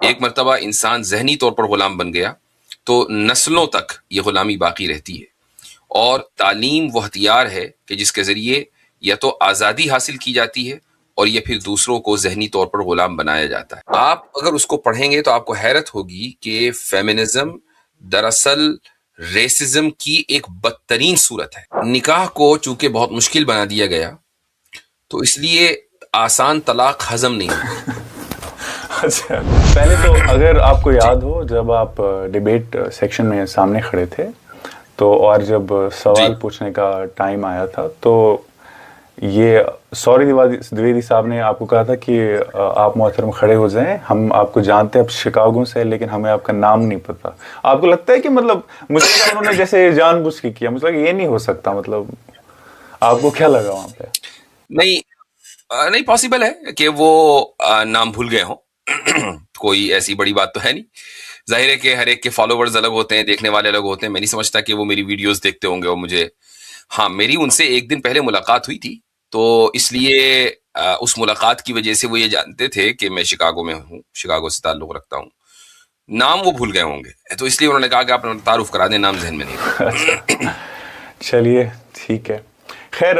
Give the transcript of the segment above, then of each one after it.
ایک مرتبہ انسان ذہنی طور پر غلام بن گیا تو نسلوں تک یہ غلامی باقی رہتی ہے. اور تعلیم وہ ہتھیار ہے کہ جس کے ذریعے یا تو آزادی حاصل کی جاتی ہے اور یہ پھر دوسروں کو ذہنی طور پر غلام بنایا جاتا ہے. آپ اگر اس کو پڑھیں گے تو آپ کو حیرت ہوگی کہ فیمنزم دراصل ریسزم کی ایک بدترین صورت ہے. نکاح کو چونکہ بہت مشکل بنا دیا گیا تو اس لیے آسان طلاق ہضم نہیں ہوتی. اچھا، پہلے تو اگر آپ کو یاد ہو جب آپ ڈیبیٹ سیکشن میں سامنے کھڑے تھے تو اور جب سوال پوچھنے کا ٹائم آیا تھا تو یہ سوری دویدی صاحب نے آپ کو کہا تھا کہ آپ محترم کھڑے ہو جائیں، ہم آپ کو جانتے ہیں آپ شکاگو سے لیکن ہمیں آپ کا نام نہیں پتا. آپ کو لگتا ہے کہ مطلب مجھے انہوں نے جیسے جان بوجھ کے کیا؟ مجھے یہ نہیں ہو سکتا. مطلب آپ کو کیا لگا وہاں پہ؟ نہیں پاسبل ہے کہ وہ نام بھول گئے ہوں. کوئی ایسی بڑی بات تو ہے نہیں. ظاہر ہے کہ ہر ایک کے فالوورز الگ ہوتے ہیں، دیکھنے والے الگ ہوتے ہیں. میں نہیں سمجھتا کہ وہ میری ویڈیوز دیکھتے ہوں گے. اور مجھے میری ان سے ایک دن پہلے ملاقات ہوئی تھی تو اس لیے اس ملاقات کی وجہ سے وہ یہ جانتے تھے کہ میں شکاگو میں ہوں، شکاگو سے تعلق رکھتا ہوں. نام وہ بھول گئے ہوں گے تو اس لیے انہوں نے کہا کہ آپ تعارف کرا دیں، نام ذہن میں نہیں. چلیے ٹھیک ہے. خیر،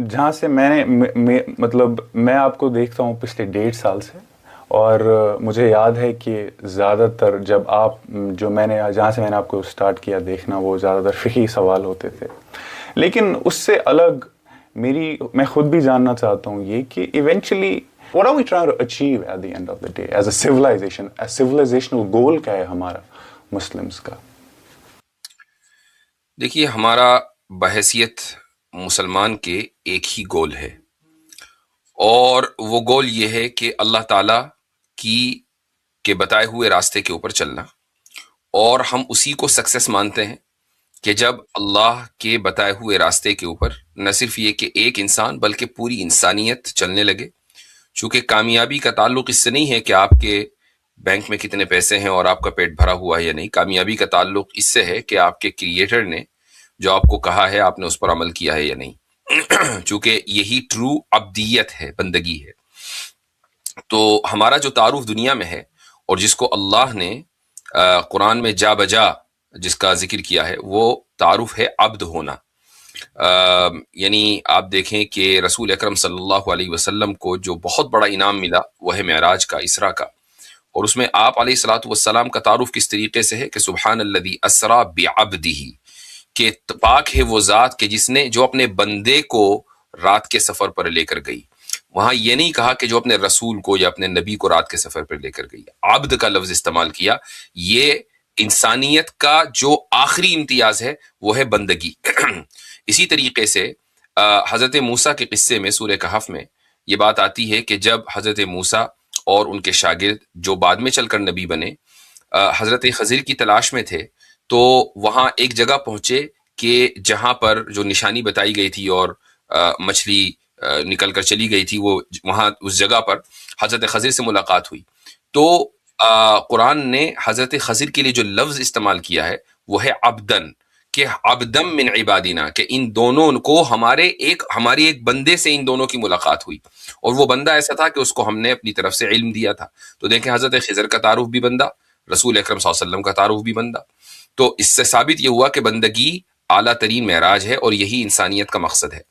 جہاں سے مطلب میں آپ کو دیکھتا ہوں پچھلے 1.5 سال سے، اور مجھے یاد ہے کہ زیادہ تر جب آپ جہاں سے میں نے آپ کو سٹارٹ کیا دیکھنا وہ زیادہ تر فقہی سوال ہوتے تھے. لیکن اس سے الگ میں خود بھی جاننا چاہتا ہوں یہ کہ eventually what are we trying to achieve at the end of the day as a civilization? A civilizational goal کیا ہے ہمارا مسلمز کا؟ دیکھیے، ہمارا بحیثیت مسلمان کے ایک ہی گول ہے، اور وہ گول یہ ہے کہ اللہ تعالیٰ کے بتائے ہوئے راستے کے اوپر چلنا. اور ہم اسی کو سکسیس مانتے ہیں کہ جب اللہ کے بتائے ہوئے راستے کے اوپر نہ صرف یہ کہ ایک انسان بلکہ پوری انسانیت چلنے لگے. چونکہ کامیابی کا تعلق اس سے نہیں ہے کہ آپ کے بینک میں کتنے پیسے ہیں اور آپ کا پیٹ بھرا ہوا ہے یا نہیں. کامیابی کا تعلق اس سے ہے کہ آپ کے کریٹر نے جو آپ کو کہا ہے آپ نے اس پر عمل کیا ہے یا نہیں. چونکہ یہی ٹرو عبدیت ہے، بندگی ہے. تو ہمارا جو تعارف دنیا میں ہے اور جس کو اللہ نے قرآن میں جا بجا جس کا ذکر کیا ہے، وہ تعارف ہے عبد ہونا. یعنی آپ دیکھیں کہ رسول اکرم صلی اللہ علیہ وسلم کو جو بہت بڑا انعام ملا وہ ہے معراج کا، اسرا کا. اور اس میں آپ علیہ الصلوۃ والسلام کا تعارف کس طریقے سے ہے کہ سبحان الذی اسرا بعبدہ، کہ پاک ہے وہ ذات کہ جس نے جو اپنے بندے کو رات کے سفر پر لے کر گئی. وہاں یہ نہیں کہا کہ جو اپنے رسول کو یا اپنے نبی کو رات کے سفر پر لے کر گئی. عبد کا لفظ استعمال کیا. یہ انسانیت کا جو آخری امتیاز ہے وہ ہے بندگی. اسی طریقے سے حضرت موسیٰ کے قصے میں سورہ کہف میں یہ بات آتی ہے کہ جب حضرت موسیٰ اور ان کے شاگرد جو بعد میں چل کر نبی بنے حضرت خضر کی تلاش میں تھے تو وہاں ایک جگہ پہنچے کہ جہاں پر جو نشانی بتائی گئی تھی اور مچھلی نکل کر چلی گئی تھی، وہ وہاں اس جگہ پر حضرت خضر سے ملاقات ہوئی. تو قرآن نے حضرت خضر کے لیے جو لفظ استعمال کیا ہے وہ ہے عبدن، کہ عبدم من عبادنا، کہ ان دونوں کو ہماری ایک بندے سے ان دونوں کی ملاقات ہوئی. اور وہ بندہ ایسا تھا کہ اس کو ہم نے اپنی طرف سے علم دیا تھا. تو دیکھیں حضرت خضر کا تعارف بھی بندہ، رسول اکرم صلی اللہ علیہ وسلم کا تعارف بھی بندہ. تو اس سے ثابت یہ ہوا کہ بندگی اعلیٰ ترین معراج ہے اور یہی انسانیت کا مقصد ہے.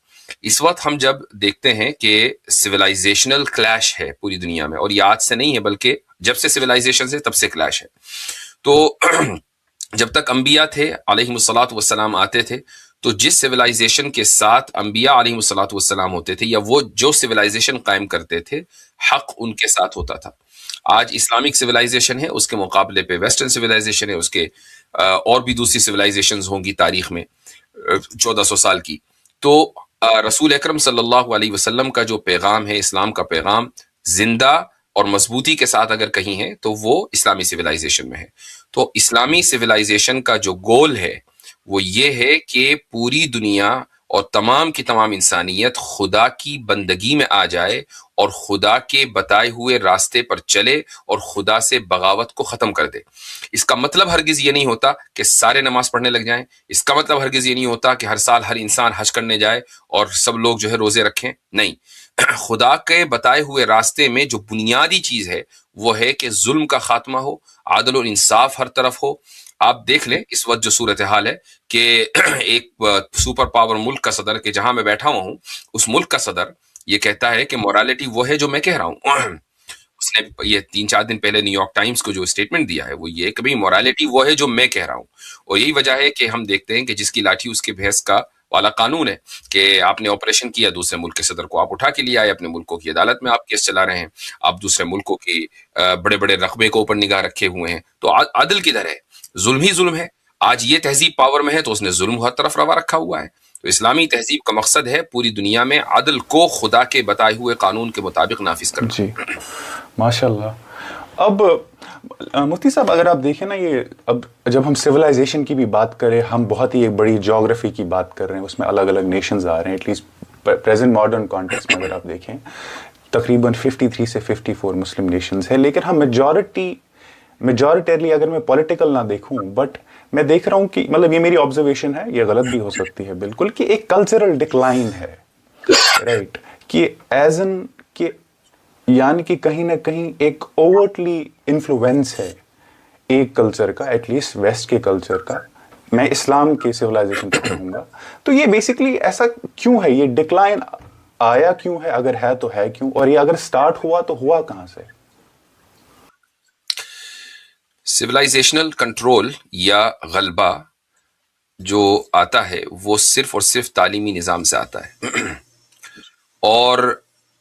اس وقت ہم جب دیکھتے ہیں کہ سویلائزیشنل کلیش ہے پوری دنیا میں، اور یہ آج سے نہیں ہے بلکہ جب سے سویلائزیشن سے تب سے کلیش ہے. تو جب تک انبیاء تھے علیہم الصلاۃ والسلام آتے تھے تو جس سویلائزیشن کے ساتھ انبیاء علیہم الصلاۃ والسلام ہوتے تھے یا وہ جو سویلائزیشن قائم کرتے تھے حق ان کے ساتھ ہوتا تھا. آج اسلامک سویلائزیشن ہے، اس کے مقابلے پہ ویسٹرن سویلائزیشن ہے، اس کے اور بھی دوسری سویلائزیشنز ہوں گی تاریخ میں 1400 سال کی. تو رسول اکرم صلی اللہ علیہ وسلم کا جو پیغام ہے، اسلام کا پیغام، زندہ اور مضبوطی کے ساتھ اگر کہیں ہے تو وہ اسلامی سویلائزیشن میں ہے. تو اسلامی سویلائزیشن کا جو گول ہے وہ یہ ہے کہ پوری دنیا اور تمام کی تمام انسانیت خدا کی بندگی میں آ جائے اور خدا کے بتائے ہوئے راستے پر چلے اور خدا سے بغاوت کو ختم کر دے۔ اس کا مطلب ہرگز یہ نہیں ہوتا کہ سارے نماز پڑھنے لگ جائیں، اس کا مطلب ہرگز یہ نہیں ہوتا کہ ہر سال ہر انسان حج کرنے جائے اور سب لوگ جو ہے روزے رکھیں، نہیں۔ خدا کے بتائے ہوئے راستے میں جو بنیادی چیز ہے وہ ہے کہ ظلم کا خاتمہ ہو، عدل و انصاف ہر طرف ہو۔ آپ دیکھ لیں اس وقت جو صورتحال ہے کہ ایک سپر پاور ملک کا صدر، کہ جہاں میں بیٹھا ہوا ہوں اس ملک کا صدر یہ کہتا ہے کہ مورالٹی وہ ہے جو میں کہہ رہا ہوں۔ اس نے یہ 3-4 دن پہلے نیو یارک ٹائمز کو جو اسٹیٹمنٹ دیا ہے وہ یہ کہ بھئی مورالٹی وہ ہے جو میں کہہ رہا ہوں۔ اور یہی وجہ ہے کہ ہم دیکھتے ہیں کہ جس کی لاٹھی اس کے بھینس کا والا قانون ہے کہ آپ نے آپریشن کیا، دوسرے ملک کے صدر کو آپ اٹھا کے لے آئے، اپنے ملکوں کی عدالت میں آپ کیس چلا رہے ہیں، آپ دوسرے ملکوں کی بڑے بڑے رقبے کو اوپر نگاہ رکھے ہوئے ہیں، تو عدل کدھر ہے؟ ظلم ہی ظلم ہے۔ آج یہ تہذیب پاور میں ہے تو اس نے ظلم ہر طرف روا رکھا ہوا ہے۔ تو اسلامی تہذیب کا مقصد ہے پوری دنیا میں عدل کو خدا کے بتائے ہوئے قانون کے مطابق نافذ کرنا۔ جی ماشاء اللہ۔ اب مفتی صاحب اگر آپ دیکھیں نا، یہ اب جب ہم سویلائزیشن کی بھی بات کریں، ہم بہت ہی ایک بڑی جیوگرافی کی بات کر رہے ہیں، اس میں الگ الگ نیشنز آ رہے ہیں، at least present modern context میں اگر آپ دیکھیں تقریباً 53 سے 54 مسلم نیشنز ہیں، لیکن ہم میجورٹیرلی اگر میں پولیٹیکل نہ دیکھوں، بٹ میں دیکھ رہا ہوں کہ مطلب یہ میری آبزرویشن ہے، یہ غلط بھی ہو سکتی ہے بالکل، کہ ایک کلچرل ڈکلائن ہے، رائٹ، کہ ایز ان کہ یعنی کہ کہیں نہ کہیں ایک اوورٹلی انفلوئنس ہے ایک کلچر کا، ایٹ لیسٹ ویسٹ کے کلچر کا، میں اسلام کے سویلائزیشن کو کہوں گا۔ تو یہ بیسکلی ایسا کیوں ہے؟ یہ ڈکلائن آیا کیوں ہے؟ اگر ہے تو ہے کیوں؟ اور یہ اگر سٹارٹ ہوا تو ہوا کہاں سے؟ سویلائزیشنل کنٹرول یا غلبہ جو آتا ہے وہ صرف اور صرف تعلیمی نظام سے آتا ہے، اور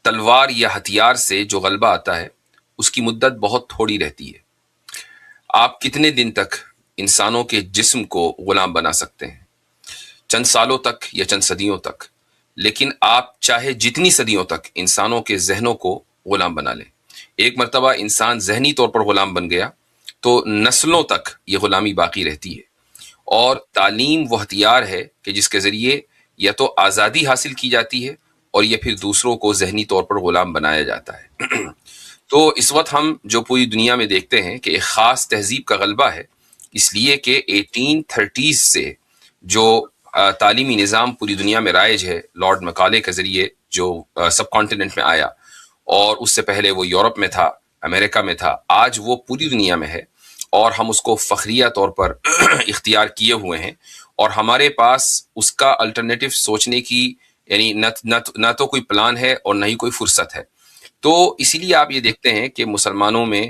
تلوار یا ہتھیار سے جو غلبہ آتا ہے اس کی مدت بہت تھوڑی رہتی ہے۔ آپ کتنے دن تک انسانوں کے جسم کو غلام بنا سکتے ہیں؟ چند سالوں تک یا چند صدیوں تک، لیکن آپ چاہے جتنی صدیوں تک انسانوں کے ذہنوں کو غلام بنا لیں، ایک مرتبہ انسان ذہنی طور پر غلام بن گیا تو نسلوں تک یہ غلامی باقی رہتی ہے۔ اور تعلیم وہ ہتھیار ہے کہ جس کے ذریعے یا تو آزادی حاصل کی جاتی ہے اور یا پھر دوسروں کو ذہنی طور پر غلام بنایا جاتا ہے۔ تو اس وقت ہم جو پوری دنیا میں دیکھتے ہیں کہ ایک خاص تہذیب کا غلبہ ہے، اس لیے کہ 1830 سے جو تعلیمی نظام پوری دنیا میں رائج ہے، لارڈ مکالے کے ذریعے جو سب کانٹیننٹ میں آیا، اور اس سے پہلے وہ یورپ میں تھا، امریکہ میں تھا، آج وہ پوری دنیا میں ہے، اور ہم اس کو فخریہ طور پر اختیار کیے ہوئے ہیں، اور ہمارے پاس اس کا الٹرنیٹو سوچنے کی یعنی نہ تو کوئی پلان ہے اور نہ ہی کوئی فرصت ہے۔ تو اسی لیے آپ یہ دیکھتے ہیں کہ مسلمانوں میں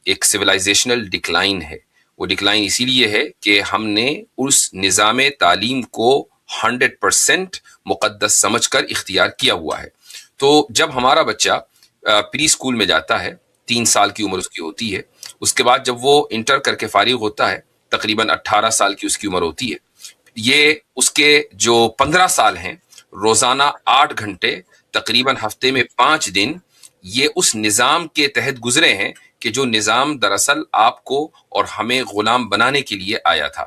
ایک سویلائزیشنل ڈکلائن ہے۔ وہ ڈکلائن اسی لیے ہے کہ ہم نے اس نظام تعلیم کو 100% مقدس سمجھ کر اختیار کیا ہوا ہے۔ تو جب ہمارا بچہ پری اسکول میں جاتا ہے، 3 سال کی عمر اس کی ہوتی ہے، اس کے بعد جب وہ انٹر کر کے فارغ ہوتا ہے تقریباً 18 سال کی اس کی عمر ہوتی ہے، یہ اس کے جو 15 سال ہیں، روزانہ 8 گھنٹے تقریباً ہفتے میں 5 دن یہ اس نظام کے تحت گزرے ہیں کہ جو نظام دراصل آپ کو اور ہمیں غلام بنانے کے لیے آیا تھا۔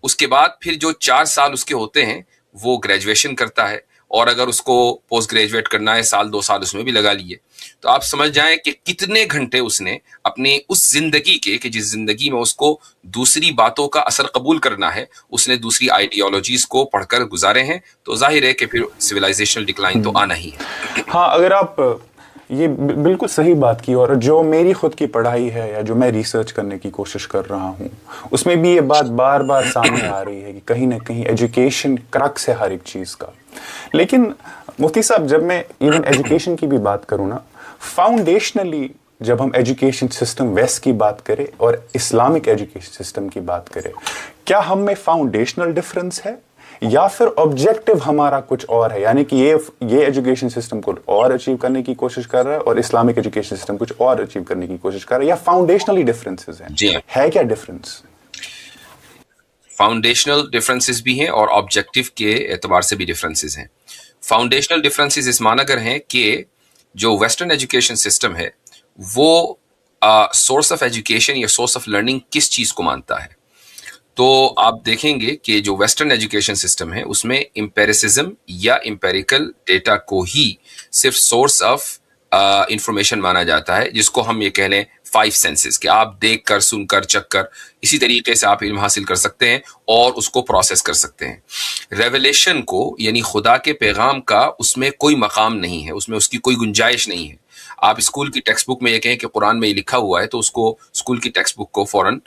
اس کے بعد پھر جو 4 سال اس کے ہوتے ہیں وہ گریجویشن کرتا ہے، اور اگر اس کو پوسٹ گریجویٹ کرنا ہے 1-2 سال اس میں بھی لگا لیے، تو آپ سمجھ جائیں کہ کتنے گھنٹے اس نے اپنی اس زندگی کے، کہ جس زندگی میں اس کو دوسری باتوں کا اثر قبول کرنا ہے، اس نے دوسری آئیڈیالوجیز کو پڑھ کر گزارے ہیں۔ تو ظاہر ہے کہ پھر سویلائزیشنل ڈکلائن تو آنا ہی ہے۔ ہاں، اگر آپ یہ بالکل صحیح بات کی، اور جو میری خود کی پڑھائی ہے یا جو میں ریسرچ کرنے کی کوشش کر رہا ہوں اس میں بھی یہ بات بار بار سامنے آ رہی ہے کہ کہیں نہ کہیں ایجوکیشن کرکس ہے ہر ایک چیز کا۔ لیکن مفتی صاحب جب میں ایون ایجوکیشن کی بھی بات کروں نا، فاؤنڈیشنلی جب ہم ایجوکیشن سسٹم ویسٹ کی بات کریں اور اسلامک ایجوکیشن سسٹم کی بات کریں، کیا ہم میں فاؤنڈیشنل ڈفرنس ہے یا پھر آبجیکٹو ہمارا کچھ اور ہے؟ یعنی کہ یہ ایجوکیشن سسٹم کو اور اچیو کرنے کی کوشش کر رہا ہے اور اسلامک ایجوکیشن سسٹم کچھ اور اچیو کرنے کی کوشش کر رہا ہے، یا فاؤنڈیشنلی ڈفرینسز ہیں؟ جی ہے کیا ڈفرینس؟ فاؤنڈیشنل ڈفرینسز بھی ہیں اور آبجیکٹو کے اعتبار سے بھی ڈفرینسز ہیں۔ فاؤنڈیشنل ڈفرینسز اس معنی گر ہیں کہ جو ویسٹرن ایجوکیشن سسٹم ہے وہ سورس آف ایجوکیشن یا سورس آف لرننگ کس چیز کو مانتا ہے؟ تو آپ دیکھیں گے کہ جو ویسٹرن ایجوکیشن سسٹم ہے اس میں امپیریسزم یا امپیریکل ڈیٹا کو ہی صرف سورس آف انفارمیشن مانا جاتا ہے، جس کو ہم یہ کہہ لیں 5 سینسز، کہ آپ دیکھ کر، سن کر، چکھ کر اسی طریقے سے آپ علم حاصل کر سکتے ہیں اور اس کو پروسیس کر سکتے ہیں۔ ریویلیشن کو، یعنی خدا کے پیغام کا، اس میں کوئی مقام نہیں ہے، اس میں اس کی کوئی گنجائش نہیں ہے۔ آپ اسکول کی ٹیکسٹ بک میں یہ کہیں کہ قرآن میں یہ لکھا ہوا ہے تو اس کو اسکول کی ٹیکسٹ بک کو فوراً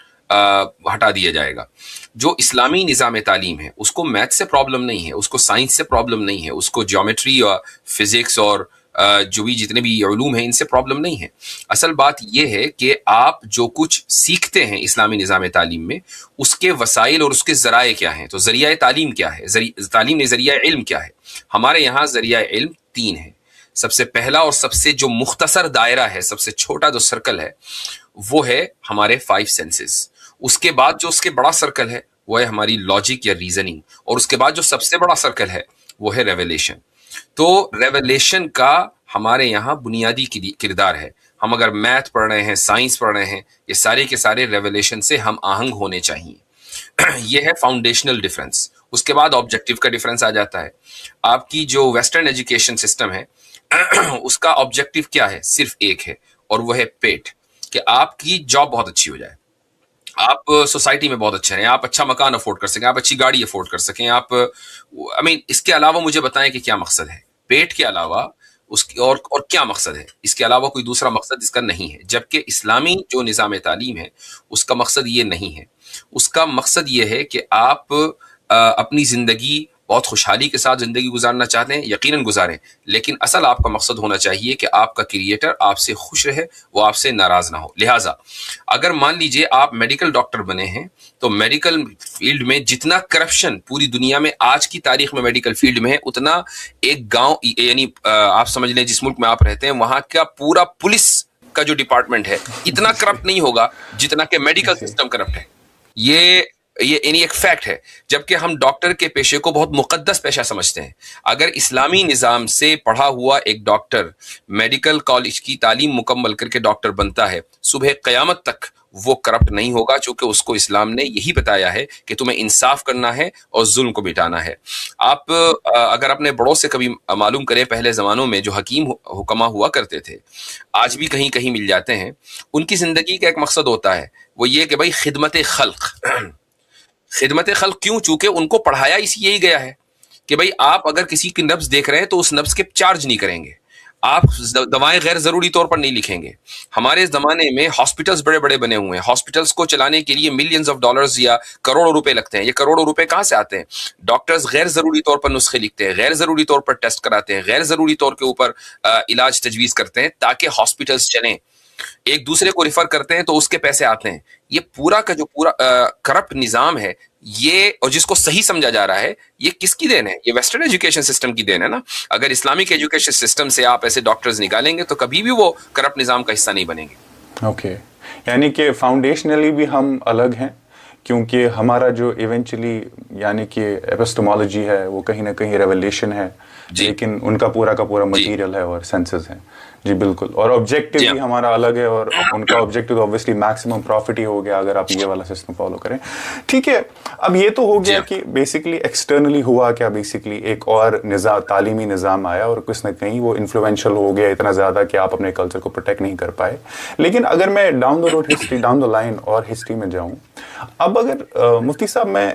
ہٹا دیا جائے گا۔ جو اسلامی نظام تعلیم ہے اس کو میتھ سے پرابلم نہیں ہے، اس کو سائنس سے پرابلم نہیں ہے، اس کو جیومیٹری اور فزکس اور جو بھی جتنے بھی علوم ہیں ان سے پرابلم نہیں ہے۔ اصل بات یہ ہے کہ آپ جو کچھ سیکھتے ہیں اسلامی نظام تعلیم میں، اس کے وسائل اور اس کے ذرائع کیا ہیں۔ تو ذریعہ تعلیم کیا ہے، تعلیم نے ذریعہ علم کیا ہے؟ ہمارے یہاں ذریعہ علم 3 ہے۔ سب سے پہلا اور سب سے جو مختصر دائرہ ہے، سب سے چھوٹا جو سرکل ہے، وہ ہے ہمارے 5 سینسز۔ اس کے بعد جو اس کے بڑا سرکل ہے وہ ہے ہماری لاجک یا ریزننگ، اور اس کے بعد جو سب سے بڑا سرکل ہے وہ ہے ریویلیشن۔ تو ریویلیشن کا ہمارے یہاں بنیادی کردار ہے۔ ہم اگر میتھ پڑھ رہے ہیں، سائنس پڑھ رہے ہیں، یہ سارے کے سارے ریویلیشن سے ہم آہنگ ہونے چاہیے۔ یہ ہے فاؤنڈیشنل ڈفرنس۔ اس کے بعد آبجیکٹیو کا ڈفرنس آ جاتا ہے۔ آپ کی جو ویسٹرن ایجوکیشن سسٹم ہے اس کا آبجیکٹیو کیا ہے؟ صرف ایک ہے، اور وہ ہے پیٹ، کہ آپ کی جاب بہت اچھی ہو جائے، آپ سوسائٹی میں بہت اچھے رہیں، آپ اچھا مکان افورڈ کر سکیں، آپ اچھی گاڑی افورڈ کر سکیں، آپ اس کے علاوہ مجھے بتائیں کہ کیا مقصد ہے پیٹ کے علاوہ، اس کی اور کیا مقصد ہے؟ اس کے علاوہ کوئی دوسرا مقصد اس کا نہیں ہے۔ جبکہ اسلامی جو نظام تعلیم ہے اس کا مقصد یہ نہیں ہے۔ اس کا مقصد یہ ہے کہ آپ اپنی زندگی بہت خوشحالی کے ساتھ زندگی گزارنا چاہتے ہیں، یقیناً گزاریں، لیکن اصل آپ کا مقصد ہونا چاہیے کہ آپ کا کریٹر آپ سے خوش رہے، وہ آپ سے ناراض نہ ہو۔ لہٰذا اگر مان لیجئے آپ میڈیکل ڈاکٹر بنے ہیں تو میڈیکل فیلڈ میں جتنا کرپشن پوری دنیا میں آج کی تاریخ میں میڈیکل فیلڈ میں ہے، اتنا ایک گاؤں، یعنی آپ سمجھ لیں جس ملک میں آپ رہتے ہیں وہاں کا پورا پولیس کا جو ڈپارٹمنٹ ہے اتنا کرپٹ نہیں ہوگا جتنا کہ میڈیکل سسٹم کرپٹ ہے۔ یہ یعنی ایک فیکٹ ہے۔ جبکہ ہم ڈاکٹر کے پیشے کو بہت مقدس پیشہ سمجھتے ہیں۔ اگر اسلامی نظام سے پڑھا ہوا ایک ڈاکٹر میڈیکل کالج کی تعلیم مکمل کر کے ڈاکٹر بنتا ہے، صبح قیامت تک وہ کرپٹ نہیں ہوگا، چونکہ اس کو اسلام نے یہی بتایا ہے کہ تمہیں انصاف کرنا ہے اور ظلم کو مٹانا ہے۔ آپ اگر اپنے بڑوں سے کبھی معلوم کریں، پہلے زمانوں میں جو حکیم حکما ہوا کرتے تھے، آج بھی کہیں کہیں مل جاتے ہیں، ان کی زندگی کا ایک مقصد ہوتا ہے، وہ یہ کہ بھائی خدمت خلق۔ خدمت خلق کیوں؟ چونکہ ان کو پڑھایا اسی یہی گیا ہے کہ بھائی آپ اگر کسی کی نبض دیکھ رہے ہیں تو اس نبض کے چارج نہیں کریں گے، آپ دوائیں غیر ضروری طور پر نہیں لکھیں گے۔ ہمارے زمانے میں ہاسپٹلز بڑے بڑے بنے ہوئے ہیں، ہاسپٹلز کو چلانے کے لیے ملینز آف ڈالرز یا کروڑوں روپے لگتے ہیں۔ یہ کروڑوں روپے کہاں سے آتے ہیں؟ ڈاکٹرز غیر ضروری طور پر نسخے لکھتے ہیں، غیر ضروری طور پر ٹیسٹ کراتے ہیں، غیر ضروری طور کے اوپر علاج تجویز کرتے ہیں تاکہ ہاسپٹلز چلیں، ایک دوسرے کو ریفر کرتے ہیں تو اس کے پیسے آتے ہیں۔ یہ پورا کا جو پورا کرپٹ نظام ہے، یہ اور جس کو صحیح سمجھا جا رہا ہے، یہ کس کی دین ہے؟ یہ ویسٹرن ایجوکیشن سسٹم کی دین ہے نا۔ اگر اسلامک ایجوکیشن سسٹم سے آپ ایسے ڈاکٹرز نکالیں گے تو کبھی بھی وہ کرپٹ نظام کا حصہ نہیں بنیں گے۔ اوکے، یعنی کہ فاؤنڈیشنلی بھی ہم الگ ہیں، کیونکہ ہمارا جو ایونچولی یعنی کہ ایپسٹمالوجی ہے وہ کہیں نہ کہیں ریولیشن ہے، لیکن ان کا پورا مٹیریل ہے اور سینسز ہیں۔ جی بالکل، اور آبجیکٹیو بھی ہمارا الگ ہے، اور ان کا آبجیکٹیو اوبویسلی میکسیمم پروفٹ ہی ہو گیا اگر آپ یہ والا سسٹم فالو کریں۔ ٹھیک ہے، اب یہ تو ہو گیا کہ بیسکلی ایکسٹرنلی ہوا کیا، بیسکلی ایک اور نظام، تعلیمی نظام آیا اور کس نہ کہیں وہ انفلوئنشل ہو گیا اتنا زیادہ کہ آپ اپنے کلچر کو پروٹیکٹ نہیں کر پائے۔ لیکن اگر میں down the road history, down the line اور ہسٹری میں جاؤں، اب اگر مفتی صاحب میں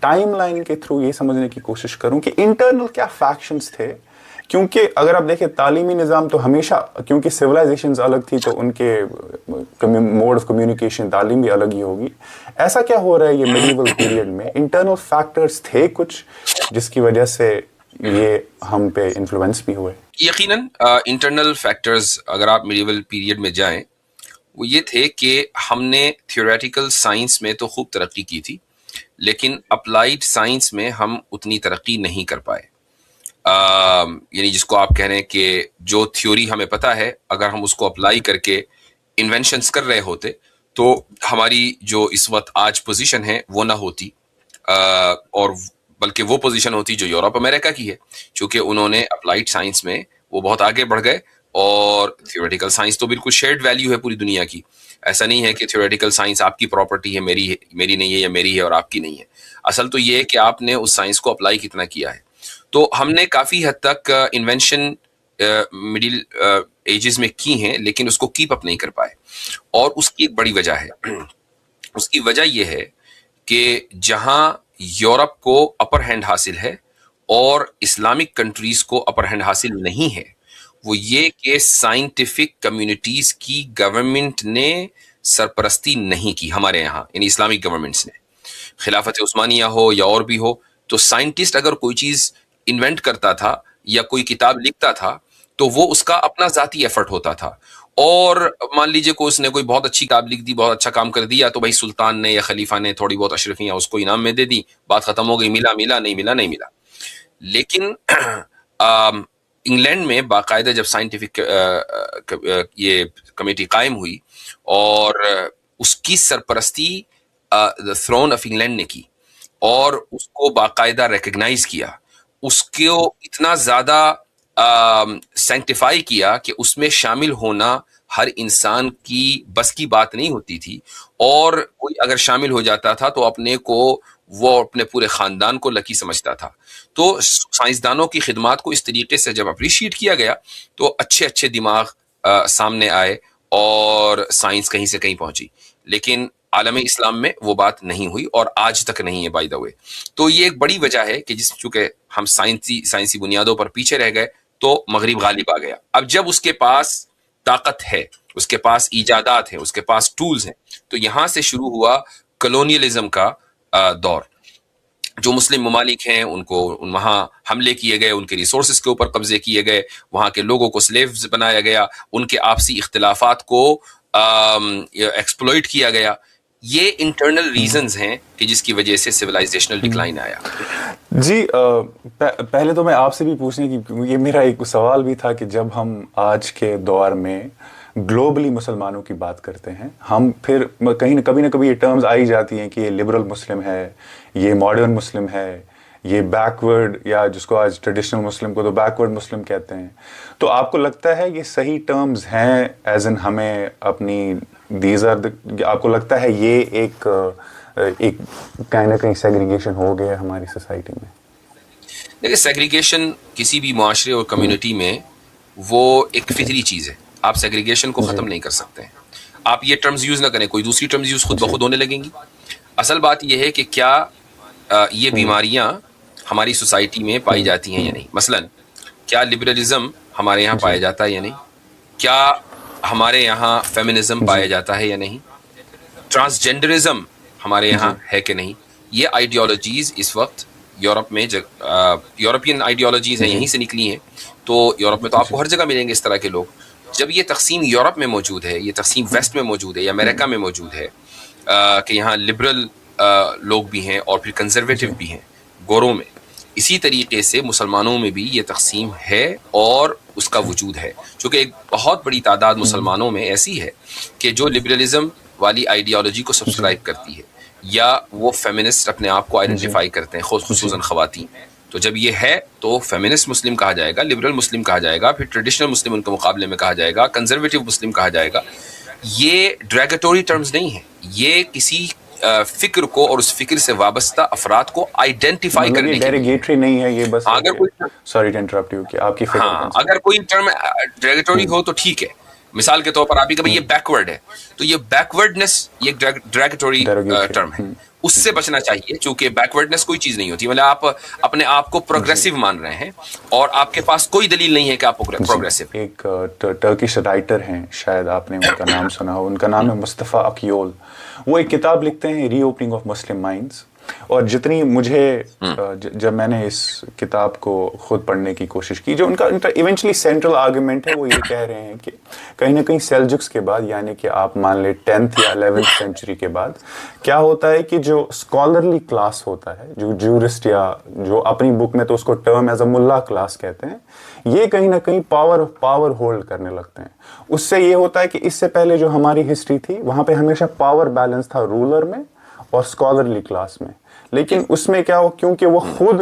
ٹائم لائن کے تھرو یہ سمجھنے کی کوشش کروں کہ انٹرنل کیا فیکشنز تھے، کیونکہ اگر آپ دیکھیں تعلیمی نظام تو ہمیشہ، کیونکہ سویلائزیشنز الگ تھی تو ان کے موڈ آف کمیونیکیشن، تعلیم بھی الگ ہی ہوگی۔ ایسا کیا ہو رہا ہے یہ میڈیول پیریڈ میں؟ انٹرنل فیکٹرز تھے کچھ جس کی وجہ سے یہ ہم پہ انفلوئنس بھی ہوئے؟ یقیناً انٹرنل فیکٹرز اگر آپ میڈیول پیریڈ میں جائیں، وہ یہ تھے کہ ہم نے تھیوریٹیکل سائنس میں تو خوب ترقی کی تھی، لیکن اپلائیڈ سائنس میں ہم اتنی ترقی نہیں کر پائے۔ یعنی جس کو آپ کہہ رہے ہیں کہ جو تھیوری ہمیں پتہ ہے، اگر ہم اس کو اپلائی کر کے انوینشنز کر رہے ہوتے تو ہماری جو اس وقت آج پوزیشن ہے وہ نہ ہوتی، اور بلکہ وہ پوزیشن ہوتی جو یورپ امریکہ کی ہے، چونکہ انہوں نے اپلائیڈ سائنس میں وہ بہت آگے بڑھ گئے، اور تھیوریٹیکل سائنس تو بالکل شیئرڈ ویلیو ہے پوری دنیا کی۔ ایسا نہیں ہے کہ تھیوریٹیکل سائنس آپ کی پراپرٹی ہے، میری نہیں ہے، یا میری ہے اور آپ کی نہیں ہے. اصل تو یہ ہے کہ آپ نے اس سائنس کو اپلائی کتنا کیا ہے. تو ہم نے کافی حد تک انوینشن مڈل ایجز میں کی ہیں، لیکن اس کو کیپ اپ نہیں کر پائے، اور اس کی ایک بڑی وجہ ہے. اس کی وجہ یہ ہے کہ جہاں یورپ کو اپر ہینڈ حاصل ہے اور اسلامک کنٹریز کو اپر ہینڈ حاصل نہیں ہے، وہ یہ کہ سائنٹیفک کمیونٹیز کی گورنمنٹ نے سرپرستی نہیں کی ہمارے یہاں، یعنی اسلامک گورنمنٹس نے. خلافت عثمانیہ ہو یا اور بھی ہو، تو سائنٹسٹ اگر کوئی چیز انوینٹ کرتا تھا یا کوئی کتاب لکھتا تھا تو وہ اس کا اپنا ذاتی ایفرٹ ہوتا تھا. اور مان لیجئے کو اس نے کوئی بہت اچھی کتاب لکھ دی، بہت اچھا کام کر دیا، تو بھائی سلطان نے یا خلیفہ نے تھوڑی بہت اشرفیاں اس کو انعام میں دے دی، بات ختم ہو گئی، ملا ملا، نہیں ملا نہیں ملا. لیکن انگلینڈ میں باقاعدہ جب سائنٹیفک یہ کمیٹی قائم ہوئی اور اس کی سرپرستی تھرون آف انگلینڈ نے کی اور اس کو باقاعدہ ریکگنائز کیا، اس کو اتنا زیادہ سینکٹیفائی کیا کہ اس میں شامل ہونا ہر انسان کی بس کی بات نہیں ہوتی تھی، اور کوئی اگر شامل ہو جاتا تھا تو اپنے کو وہ اپنے پورے خاندان کو لکی سمجھتا تھا. تو سائنسدانوں کی خدمات کو اس طریقے سے جب اپریشیٹ کیا گیا تو اچھے اچھے دماغ سامنے آئے اور سائنس کہیں سے کہیں پہنچی. لیکن عالم اسلام میں وہ بات نہیں ہوئی اور آج تک نہیں ہے بائی دا وے. تو یہ ایک بڑی وجہ ہے کہ چونکہ ہم سائنسی بنیادوں پر پیچھے رہ گئے تو مغرب غالب آ گیا. اب جب اس کے پاس طاقت ہے، اس کے پاس ایجادات ہیں، اس کے پاس ٹولز ہیں، تو یہاں سے شروع ہوا کلونیلزم کا دور. جو مسلم ممالک ہیں ان کو وہاں حملے کیے گئے، ان کے ریسورسز کے اوپر قبضے کیے گئے، وہاں کے لوگوں کو سلیوز بنایا گیا، ان کے آپسی اختلافات کو ایکسپلوئٹ کیا گیا. یہ انٹرنل ریزنز ہیں کہ جس کی وجہ سے سویلائزیشنل ڈکلائن آیا. جی پہلے تو میں آپ سے بھی پوچھنے کی، یہ میرا ایک سوال بھی تھا کہ جب ہم آج کے دور میں گلوبلی مسلمانوں کی بات کرتے ہیں، ہم پھر کہیں نہ کبھی یہ ٹرمز آئی جاتی ہیں کہ یہ لبرل مسلم ہے، یہ ماڈرن مسلم ہے، یہ بیکورڈ، یا جس کو آج ٹریڈیشنل مسلم کو تو بیکورڈ مسلم کہتے ہیں. تو آپ کو لگتا ہے یہ صحیح ٹرمز ہیں ایز ان ہمیں اپنی آپ کو لگتا ہے یہ ایک کہیں نہ کہیں سیگریگیشن ہو گیا ہماری سوسائٹی میں؟ دیکھیں، سیگریگیشن کسی بھی معاشرے اور کمیونٹی میں وہ ایک فطری چیز ہے. آپ سیگریگیشن کو ختم نہیں کر سکتے ہیں. آپ یہ ٹرمز یوز نہ کریں، کوئی دوسری ٹرمز یوز خود بخود ہونے لگیں گی. اصل بات یہ ہے کہ کیا یہ بیماریاں ہماری سوسائٹی میں پائی جاتی ہیں یا نہیں. مثلا کیا لبرلزم ہمارے یہاں پایا جاتا ہے یا نہیں؟ کیا ہمارے یہاں فیمنزم پایا جاتا ہے یا نہیں؟ ٹرانسجینڈرزم ہمارے یہاں ہے کہ نہیں؟ یہ آئیڈیالوجیز اس وقت یورپ میں یورپین آئیڈیالوجیز ہیں، یہیں سے نکلی ہیں. تو یورپ میں تو آپ کو ہر جگہ ملیں گے اس طرح کے لوگ. جب یہ تقسیم یورپ میں موجود ہے، یہ تقسیم ویسٹ میں موجود ہے یا امریکہ میں موجود ہے کہ یہاں لبرل لوگ بھی ہیں اور پھر کنزرویٹو بھی ہیں گوروں میں، اسی طریقے سے مسلمانوں میں بھی یہ تقسیم ہے اور اس کا وجود ہے. چونکہ ایک بہت بڑی تعداد مسلمانوں میں ایسی ہے کہ جو لبرلزم والی آئیڈیالوجی کو سبسکرائب کرتی ہے، یا وہ فیمنسٹ اپنے آپ کو آئیڈینٹیفائی کرتے ہیں، خصوصاً خواتین. تو جب یہ ہے تو فیمنسٹ مسلم کہا جائے گا، لبرل مسلم کہا جائے گا، پھر ٹریڈیشنل مسلم ان کے مقابلے میں کہا جائے گا، کنزرویٹو مسلم کہا جائے گا. یہ ڈریگیٹوری ٹرمز نہیں ہیں، یہ کسی فکر کو اور اس فکر سے وابستہ افراد کو آئیڈینٹیفائی کرنے کے ڈیریگیٹری نہیں ہے یہ، بس اگر کوئی سوری ٹو انٹرپٹ یو کہ آپ کی فکر اگر کوئی ٹرم ڈریگیٹوری ہو تو ٹھیک ہے. مثال کے طور پر آپ ہی کہ بھائی یہ بیکورڈ ہے، تو یہ بیکورڈنس یہ ڈریگیٹوری ٹرم ہے، اس سے بچنا چاہیے. چونکہ بیکورڈنس کوئی چیز نہیں ہوتی، مطلب آپ اپنے آپ کو پروگریسو مان رہے ہیں اور آپ کے پاس کوئی دلیل نہیں ہے کہ آپ پروگریسو. ایک ٹرکش رائٹر ہیں، شاید آپ نے ان کا نام سنا ہو، ان کا نام ہے مصطفیٰ اکیول. وہ ایک کتاب لکھتے ہیں، ری اوپننگ آف مسلم مائنڈز. اور جتنی مجھے جب میں نے اس کتاب کو خود پڑھنے کی کوشش کی، جو ان کا ایونچولی سینٹرل آرگومنٹ ہے، وہ یہ کہہ رہے ہیں کہ کہیں نہ کہیں سیلجکس کے بعد، یعنی کہ آپ مان لیں 10th یا 11th سینچری کے بعد، کیا ہوتا ہے کہ جو اسکالرلی کلاس ہوتا ہے، جو جورسٹ یا جو اپنی بک میں تو اس کو ٹرم ایز اے ملا کلاس کہتے ہیں، یہ کہیں نہ کہیں پاور ہولڈ کرنے لگتے ہیں. اس سے یہ ہوتا ہے کہ اس سے پہلے جو ہماری ہسٹری تھی وہاں پہ ہمیشہ پاور بیلنس تھا رولر میں اور اسکالرلی کلاس میں. لیکن اس میں کیا ہو، کیونکہ وہ خود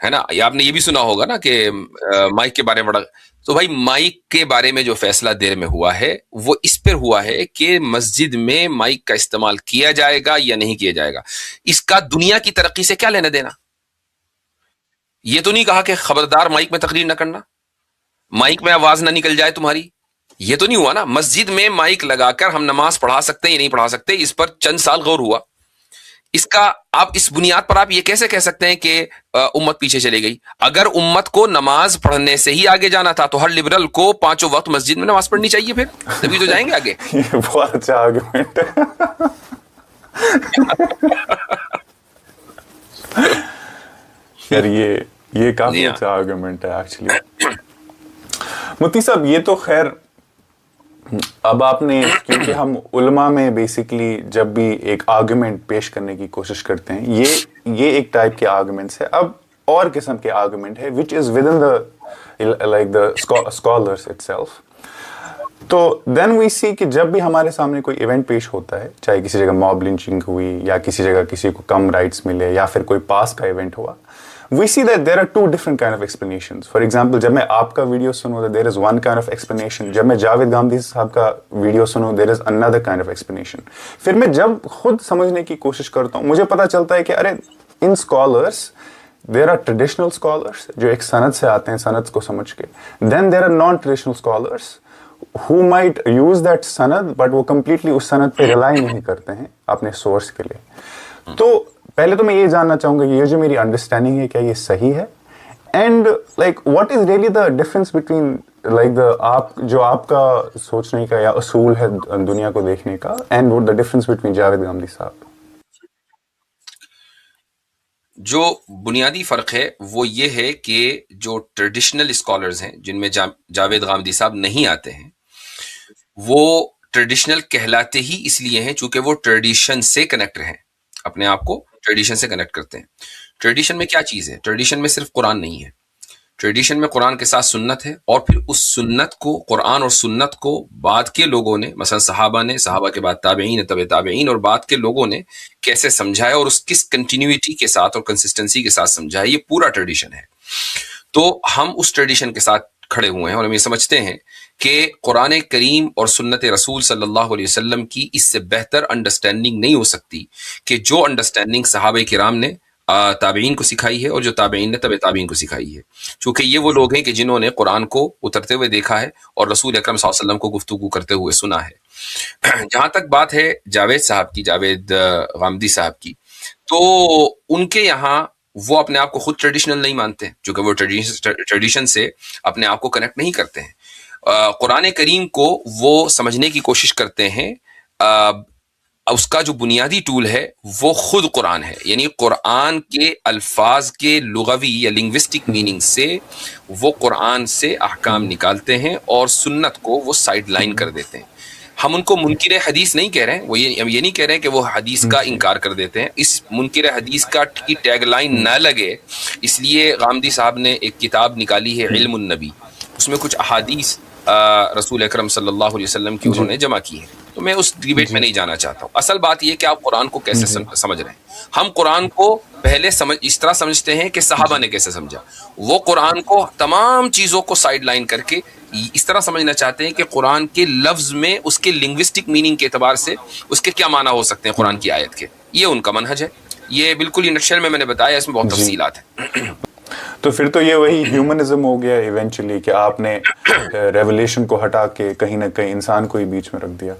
ہے نا. یہ آپ نے یہ بھی سنا ہوگا نا کہ مائک کے بارے میں بڑا. تو بھائی مائک کے بارے میں جو فیصلہ دیر میں ہوا ہے وہ اس پر ہوا ہے کہ مسجد میں مائک کا استعمال کیا جائے گا یا نہیں کیا جائے گا. اس کا دنیا کی ترقی سے کیا لینا دینا. یہ تو نہیں کہا کہ خبردار مائک میں تقریر نہ کرنا, مائک میں آواز نہ نکل جائے تمہاری. یہ تو نہیں ہوا نا. مسجد میں مائک لگا کر ہم نماز پڑھا سکتے ہیں یا نہیں پڑھا سکتے, اس پر چند سال غور ہوا. اس کا آپ اس بنیاد پر آپ یہ کیسے کہہ سکتے ہیں کہ امت پیچھے چلے گئی. اگر امت کو نماز پڑھنے سے ہی آگے جانا تھا تو ہر لبرل کو 5 وقت مسجد میں نماز پڑھنی چاہیے, پھر تبھی تو جائیں گے آگے. یہ بہت اچھا آرگومنٹ ہے یار, یہ کافی اچھا آرگومنٹ ہے ایکچولی. مفتی صاحب یہ تو خیر اب آپ نے, کیونکہ ہم علماء میں بیسکلی جب بھی ایک آرگومنٹ پیش کرنے کی کوشش کرتے ہیں, یہ ایک ٹائپ کے آرگومنٹس ہے. اب اور قسم کے آرگومنٹ ہے which is within the like the scholars itself. تو دین وی سی کہ جب بھی ہمارے سامنے کوئی ایونٹ پیش ہوتا ہے, چاہے کسی جگہ موب لنچنگ ہوئی یا کسی جگہ کسی کو کم رائٹس ملے یا پھر کوئی پاس کا ایونٹ ہوا, we see that there are two different kind of explanations. For example, جب میں آپ کا ویڈیو سنوں there is one kind of explanation. جب میں جاوید گامدی صاحب کا ویڈیو سنوں there is another kind of explanation. پھر میں جب خود سمجھنے کی کوشش کرتا ہوں مجھے پتا چلتا ہے کہ ارے ان scholars there are traditional scholars جو ایک سند سے آتے ہیں سند کو سمجھ کے, then there are non-traditional scholars who might use that سند but وہ completely اس سند پہ rely نہیں کرتے ہیں اپنے سورس کے لیے. تو پہلے تو میں یہ جاننا چاہوں گا یہ جو میری انڈرسٹینڈنگ ہے کیا یہ صحیح ہے, and like what is really the difference between like آپ کا سوچنے کا یا اصول ہے دنیا کو دیکھنے کا, and what the difference between Javed Ghamidi صاحب. جو بنیادی فرق ہے وہ یہ ہے کہ جو ٹریڈیشنل اسکالرز ہیں جن میں جاوید گامدی صاحب نہیں آتے ہیں, وہ ٹریڈیشنل کہلاتے ہی اس لیے ہیں چونکہ وہ ٹریڈیشن سے کنیکٹ رہیں, اپنے آپ کو ٹریڈیشن سے کنیکٹ کرتے ہیں. ٹریڈیشن میں کیا چیز ہے؟ ٹریڈیشن میں صرف قرآن نہیں ہے, ٹریڈیشن میں قرآن کے ساتھ سنت ہے, اور پھر اس سنت کو, قرآن اور سنت کو بعد کے لوگوں نے, مثلا صحابہ نے, صحابہ کے بعد تابعین, طب تابعین اور بعد کے لوگوں نے کیسے سمجھایا اور اس کس کنٹینیوٹی کے ساتھ اور کنسسٹنسی کے ساتھ سمجھایا, یہ پورا ٹریڈیشن ہے. تو ہم اس ٹریڈیشن کے ساتھ کھڑے ہوئے ہیں اور ہم یہ سمجھتے ہیں کہ قرآن کریم اور سنت رسول صلی اللہ علیہ وسلم کی اس سے بہتر انڈرسٹینڈنگ نہیں ہو سکتی کہ جو انڈرسٹینڈنگ صحابہ کرام نے تابعین کو سکھائی ہے اور جو تابعین نے طب تابعین کو سکھائی ہے, چونکہ یہ وہ لوگ ہیں کہ جنہوں نے قرآن کو اترتے ہوئے دیکھا ہے اور رسول اکرم صلی اللہ علیہ وسلم کو گفتگو کرتے ہوئے سنا ہے. جہاں تک بات ہے جاوید صاحب کی, جاوید غامدی صاحب کی, تو ان کے یہاں وہ اپنے آپ کو خود ٹریڈیشنل نہیں مانتے چونکہ وہ ٹریڈیشن سے اپنے آپ کو کنیکٹ نہیں کرتے ہیں. قرآن کریم کو وہ سمجھنے کی کوشش کرتے ہیں, اس کا جو بنیادی ٹول ہے وہ خود قرآن ہے, یعنی قرآن کے الفاظ کے لغوی یا لنگوسٹک میننگ سے وہ قرآن سے احکام نکالتے ہیں اور سنت کو وہ سائڈ لائن کر دیتے ہیں. ہم ان کو منکر حدیث نہیں کہہ رہے ہیں, وہ یہ نہیں کہہ رہے ہیں کہ وہ حدیث کا انکار کر دیتے ہیں. اس منکر حدیث کی ٹیگ لائن نہ لگے اس لیے غامدی صاحب نے ایک کتاب نکالی ہے علم النبی, اس میں کچھ احادیث رسول اکرم صلی اللہ علیہ وسلم کی انہوں نے جمع کی ہیں. تو میں اس ڈیبیٹ میں نہیں جانا چاہتا ہوں. اصل بات یہ کہ آپ قرآن کو کیسے سمجھ رہے ہیں. ہم قرآن کو پہلے اس طرح سمجھتے ہیں کہ صحابہ نے کیسے سمجھا, وہ قرآن کو تمام چیزوں کو سائڈ لائن کر کے اس طرح سمجھنا چاہتے ہیں کہ قرآن کے لفظ میں اس کے لنگوسٹک میننگ کے اعتبار سے اس کے کیا معنی ہو سکتے ہیں قرآن کی آیت کے. یہ ان کا منہج ہے. یہ بالکل ہی نٹشل میں نے بتایا, اس میں بہت تفصیلات ہیں. تو پھر تو یہ وہی ہیومنزم ہو گیا ایونچولی کہ آپ نے ریولیشن کو ہٹا کے کہیں نہ کہیں انسان کو ہی بیچ میں رکھ دیا,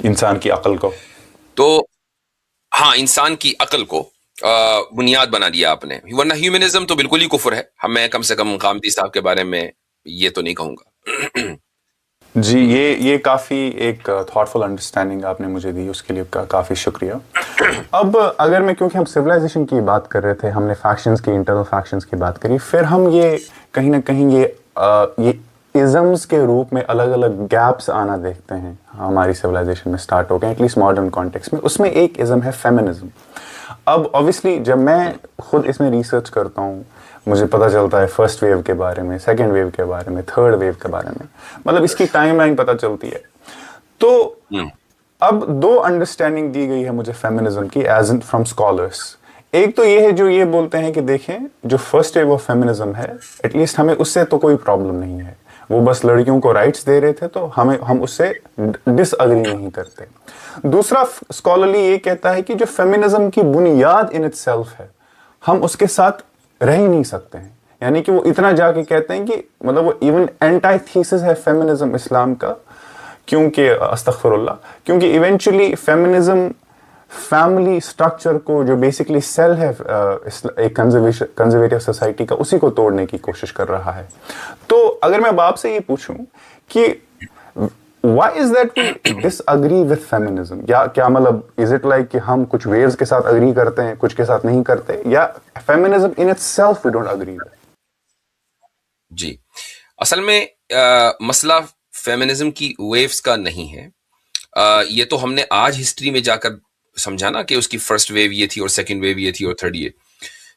انسان کی عقل کو. تو ہاں, انسان کی عقل کو بنیاد بنا دیا آپ نے, ورنہ ہیومنزم تو بالکل ہی کفر ہے. میں کم سے کم غامدی صاحب کے بارے میں یہ تو نہیں کہوں گا. جی یہ کافی ایک تھاٹفل انڈرسٹینڈنگ آپ نے مجھے دی, اس کے لیے کافی شکریہ. اب اگر میں, کیونکہ ہم سویلائزیشن کی بات کر رہے تھے, ہم نے فیکشنز کی, انٹرنل فیکشنز کی بات کری, پھر ہم یہ کہیں نہ کہیں یہ ازمز کے روپ میں الگ الگ گیپس آنا دیکھتے ہیں ہماری سویلائزیشن میں اسٹارٹ ہو گئے, ایٹ لیسٹ ماڈرن کانٹیکس میں. اس میں ایک ازم ہے فیمنزم. اب اوبیسلی جب میں خود اس میں ریسرچ کرتا ہوں مجھے پتہ چلتا ہے فرسٹ ویو کے بارے میں, سیکنڈ ویو کے بارے میں, تھرڈ ویو کے بارے میں, مطلب اس کی ٹائم لائن پتہ چلتی ہے. تو اب دو انڈرسٹینڈنگ دی گئی ہے مجھے فیمنزم کی ایز ان فرام اسکالرس. ایک تو یہ ہے جو یہ بولتے ہیں کہ دیکھیں جو فرسٹ ویو آف فیمنزم ہے ایٹ لیسٹ ہمیں اس سے تو کوئی پرابلم نہیں ہے, وہ بس لڑکیوں کو رائٹس دے رہے تھے تو ہم اس سے ڈس اگری نہیں کرتے. دوسرا اسکالرلی یہ کہتا ہے کہ جو فیمنزم کی بنیاد ان اٹ سیلف ہے ہم اس کے ساتھ رہ ہی نہیں سکتے ہیں, یعنی کہ وہ اتنا جا کے کہتے ہیں کہ مطلب وہ ایون اینٹائی تھیسس ہے فیمنزم اسلام کا, کیونکہ استغفر اللہ, کیونکہ ایونچولی فیمنزم فیملی سٹرکچر کو جو بیسکلی سیل ہے ایک کنزرویٹو سوسائٹی کا اسی کو توڑنے کی کوشش کر رہا ہے. تو اگر میں آپ سے یہ پوچھوں کہ why is that we disagree with feminism, یا کیا مطلب is it like کہ ہم کچھ ویوز کے ساتھ اگری کرتے ہیں کچھ کے ساتھ نہیں کرتے, یا feminism in itself we don't agree with؟ جی اصل میں مسئلہ فیمنزم کی ویوز کا نہیں ہے, یہ تو ہم نے آج ہسٹری میں جا کر سمجھا نا کہ اس کی فرسٹ ویو یہ تھی اور سیکنڈ ویو یہ تھی اور تھرڈ یہ,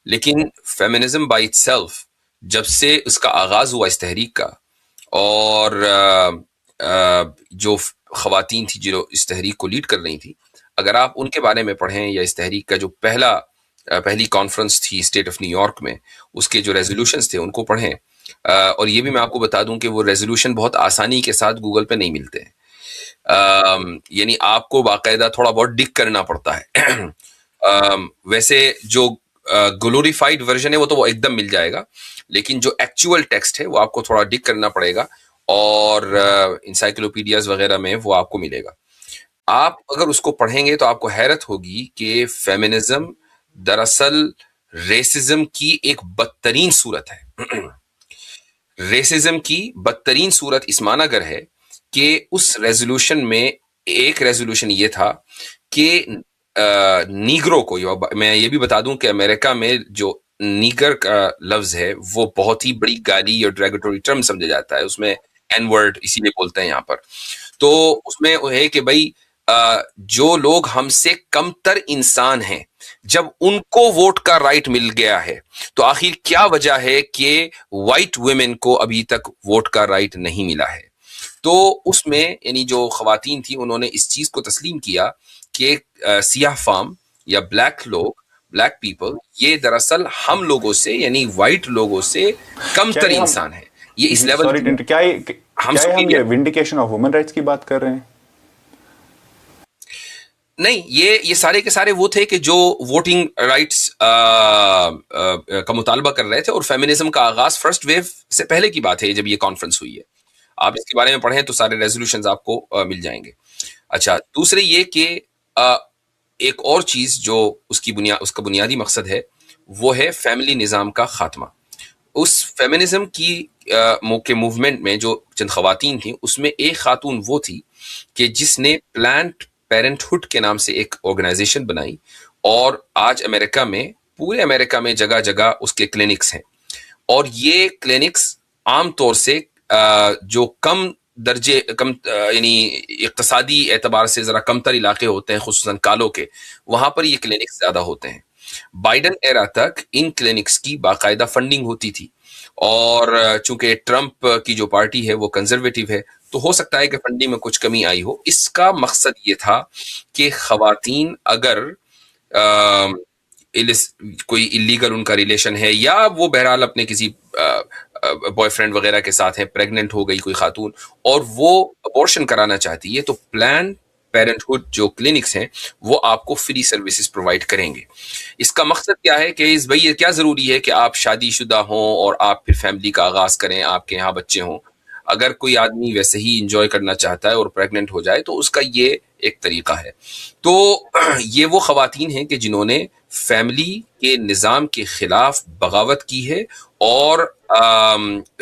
لیکن فیمنزم بائی اٹ سیلف جب سے اس کا آغاز ہوا اس تحریک کا, اور جو خواتین تھی جو اس تحریک کو لیڈ کر رہی تھی, اگر آپ ان کے بارے میں پڑھیں یا اس تحریک کا جو پہلی کانفرنس تھی اسٹیٹ آف نیو یارک میں, اس کے جو ریزولوشنز تھے ان کو پڑھیں, اور یہ بھی میں آپ کو بتا دوں کہ وہ ریزولوشن بہت آسانی کے ساتھ گوگل پہ نہیں ملتے ہیں, یعنی آپ کو باقاعدہ تھوڑا بہت ڈگ کرنا پڑتا ہے. ویسے جو گلوریفائڈ ورژن ہے وہ تو وہ ایک دم مل جائے گا, لیکن جو ایکچوئل ٹیکسٹ ہے وہ آپ کو تھوڑا ڈگ کرنا پڑے گا, اور انسائکلوپیڈیاز وغیرہ میں وہ آپ کو ملے گا. آپ اگر اس کو پڑھیں گے تو آپ کو حیرت ہوگی کہ فیمنزم دراصل ریسزم کی ایک بدترین صورت ہے. ریسزم کی بدترین صورت اس معنی گر ہے کہ اس ریزولوشن میں ایک ریزولوشن یہ تھا کہ نیگرو کو, میں یہ بھی بتا دوں کہ امریکہ میں جو نیگر کا لفظ ہے وہ بہت ہی بڑی گالی اور ڈریگیٹوری ٹرم سمجھا جاتا ہے, اس میں این ورڈ اسی لیے بولتے ہیں یہاں پر. تو اس میں وہ ہے کہ بھائی جو لوگ ہم سے کم تر انسان ہیں جب ان کو ووٹ کا رائٹ مل گیا ہے تو آخر کیا وجہ ہے کہ وائٹ ویمن کو ابھی تک ووٹ کا رائٹ نہیں ملا ہے. تو اس میں یعنی جو خواتین تھیں انہوں نے اس چیز کو تسلیم کیا کہ سیاہ فام یا بلیک پیپل یہ دراصل ہم لوگوں سے یعنی وائٹ لوگوں سے کم تر انسان ہے. یہ اس لیول کیا ہم ونڈیکیشن آف وومن رائٹس کی بات کر رہے ہیں؟ نہیں, یہ سارے کے سارے وہ تھے کہ جو ووٹنگ رائٹس کا مطالبہ کر رہے تھے, اور فیمنزم کا آغاز فرسٹ ویو سے پہلے کی بات ہے جب یہ کانفرنس ہوئی ہے. آپ اس کے بارے میں پڑھیں تو سارے ریزولوشنز آپ کو مل جائیں گے. اچھا, دوسرے یہ کہ ایک اور چیز جو اس کا بنیادی مقصد ہے وہ ہے فیملی نظام کا خاتمہ. اس فیمنزم کی موومنٹ میں جو چند خواتین تھیں اس میں ایک خاتون وہ تھی کہ جس نے پلانٹ پیرنٹ ہوڈ کے نام سے ایک آرگنائزیشن بنائی, اور آج پورے امریکہ میں جگہ جگہ اس کے کلینکس ہیں. اور یہ کلینکس عام طور سے جو کم یعنی اقتصادی اعتبار سے ذرا کم تر علاقے ہوتے ہیں, خصوصاً کالوں کے, وہاں پر یہ کلینکس زیادہ ہوتے ہیں. بائیڈن ایرا تک ان کلینکس کی باقاعدہ فنڈنگ ہوتی تھی, اور چونکہ ٹرمپ کی جو پارٹی ہے وہ کنزرویٹو ہے تو ہو سکتا ہے کہ فنڈنگ میں کچھ کمی آئی ہو. اس کا مقصد یہ تھا کہ خواتین اگر کوئی الیگل ان کا ریلیشن ہے یا وہ بہرحال اپنے کسی بوائے فرینڈ وغیرہ کے ساتھ ہیں, پریگننٹ ہو گئی کوئی خاتون اور وہ ابورشن کرانا چاہتی ہے, تو پلان پیرنٹ ہوڈ جو کلینکس ہیں وہ آپ کو فری سروسز پرووائڈ کریں گے. اس کا مقصد کیا ہے کہ بھائی یہ کیا ضروری ہے کہ آپ شادی شدہ ہوں اور آپ پھر فیملی کا آغاز کریں, آپ کے یہاں بچے ہوں. اگر کوئی آدمی ویسے ہی انجوائے کرنا چاہتا ہے اور پریگننٹ ہو جائے تو اس کا یہ ایک طریقہ ہے. تو یہ وہ خواتین ہیں کہ جنہوں نے فیملی کے نظام کے خلاف بغاوت کی ہے اور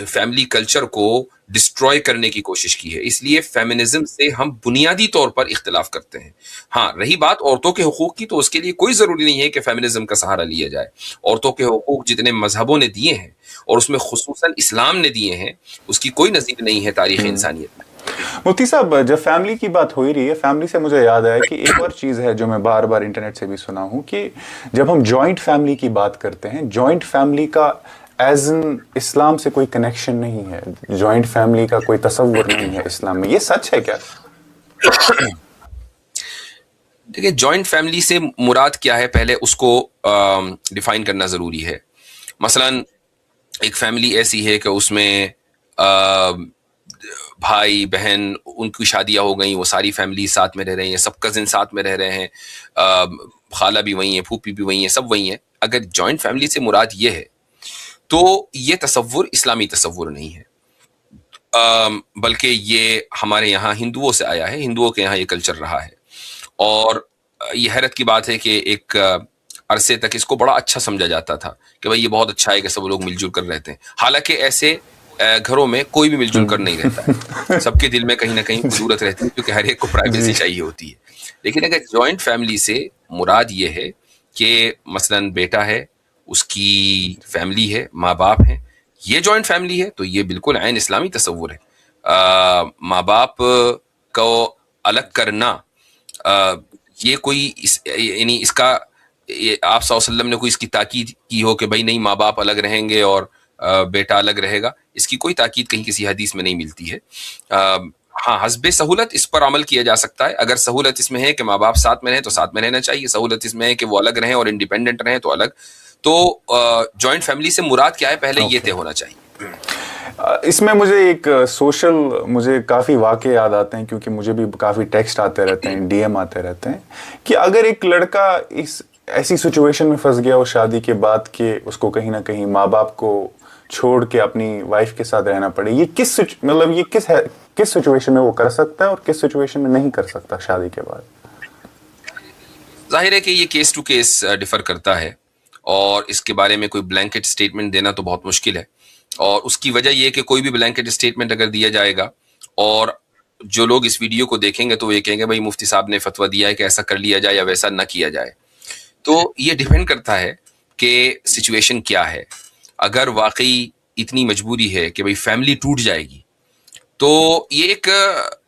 فیملی کلچر کو ڈسٹروائے کرنے کی کوشش کی ہے. اس لیے فیمنزم سے ہم بنیادی طور پر اختلاف کرتے ہیں. ہاں, رہی بات عورتوں کے حقوق کی, تو اس کے لیے کوئی ضروری نہیں ہے کہ فیمنزم کا سہارا لیا جائے. عورتوں کے حقوق جتنے مذہبوں نے دیے ہیں اور اس میں خصوصاً اسلام نے دیے ہیں اس کی کوئی نظیر نہیں ہے تاریخ انسانیت میں. مفتی صاحب, جب فیملی کی بات ہو ہی رہی ہے, فیملی سے مجھے یاد آیا کہ ایک اور چیز ہے جو میں بار بار انٹرنیٹ سے بھی سنا ہوں کہ جب ہم جوائنٹ فیملی کی بات کرتے ہیں, جوائنٹ فیملی کا ایز ان اسلام سے کوئی کنیکشن نہیں ہے, جوائنٹ فیملی کا کوئی تصور نہیں ہے اسلام میں. یہ سچ ہے کیا؟ دیکھیے جوائنٹ فیملی سے مراد کیا ہے پہلے اس کو ڈیفائن کرنا ضروری ہے. مثلا ایک فیملی ایسی ہے کہ اس میں بھائی بہن ان کی شادیاں ہو گئیں, وہ ساری فیملی ساتھ میں رہ رہے ہیں, سب کزن ساتھ میں رہ رہے ہیں, خالہ بھی وہی ہیں, پھوپھی بھی وہی ہیں, سب وہی ہیں. اگر جوائنٹ فیملی سے مراد یہ ہے تو یہ تصور اسلامی تصور نہیں ہے, بلکہ یہ ہمارے یہاں ہندوؤں سے آیا ہے, ہندوؤں کے یہاں یہ کلچر رہا ہے. اور یہ حیرت کی بات ہے کہ ایک عرصے تک اس کو بڑا اچھا سمجھا جاتا تھا کہ بھائی یہ بہت اچھا ہے کہ سب لوگ مل جل کر رہتے ہیں. حالانکہ ایسے گھروں میں کوئی بھی مل جل کر نہیں رہتا ہے, سب کے دل میں کہیں نہ کہیں ضرورت رہتی ہے کیونکہ ہر ایک کو پرائیویسی چاہیے ہوتی ہے. لیکن اگر جوائنٹ فیملی سے مراد یہ ہے کہ مثلا بیٹا ہے, اس کی فیملی ہے, ماں باپ ہیں, یہ جوائنٹ فیملی ہے, تو یہ بالکل عین اسلامی تصور ہے. ماں باپ کو الگ کرنا یہ کوئی یعنی اس کا آپ صلی اللہ علیہ وسلم نے کوئی اس کی تاکید کی ہو کہ بھائی نہیں ماں باپ الگ رہیں گے اور بیٹا الگ رہے گا, اس کی کوئی تاکید کہیں کسی حدیث میں نہیں ملتی ہے. ہاں حسب سہولت اس پر عمل کیا جا سکتا ہے. اگر سہولت اس میں ہے کہ ماں باپ ساتھ میں رہیں تو ساتھ میں رہنا چاہیے, سہولت اس میں ہے کہ وہ الگ رہیں اور انڈیپینڈنٹ رہیں تو الگ. تو جوائنٹ فیملی سے مراد کیا ہے پہلے یہ طے ہونا چاہیے. اس میں مجھے ایک سوشل مجھے کافی واقعے یاد آتے ہیں, کیونکہ مجھے بھی کافی ٹیکسٹ آتے رہتے ہیں, ڈی ایم آتے رہتے ہیں, کہ اگر ایک لڑکا اس ایسی سچویشن میں پھنس گیا ہو شادی کے بعد کہ اس کو کہیں نہ کہیں ماں باپ کو چھوڑ کے اپنی وائف کے ساتھ رہنا پڑے, یہ کس سچویشن میں وہ کر سکتا ہے اور کس سچویشن میں نہیں کر سکتا شادی کے بعد؟ ظاہر ہے کہ یہ کیس ٹو کیس ڈیفر کرتا ہے اور اس کے بارے میں کوئی بلینکٹ اسٹیٹمنٹ دینا تو بہت مشکل ہے. اور اس کی وجہ یہ کہ کوئی بھی بلینکٹ اسٹیٹمنٹ اگر دیا جائے گا اور جو لوگ اس ویڈیو کو دیکھیں گے تو وہ یہ کہیں گے بھائی مفتی صاحب نے فتویٰ دیا ہے کہ ایسا کر لیا جائے یا ویسا نہ کیا جائے. تو یہ ڈیپینڈ کرتا ہے کہ سچویشن کیا ہے. اگر واقعی اتنی مجبوری ہے کہ بھائی فیملی ٹوٹ جائے گی تو یہ ایک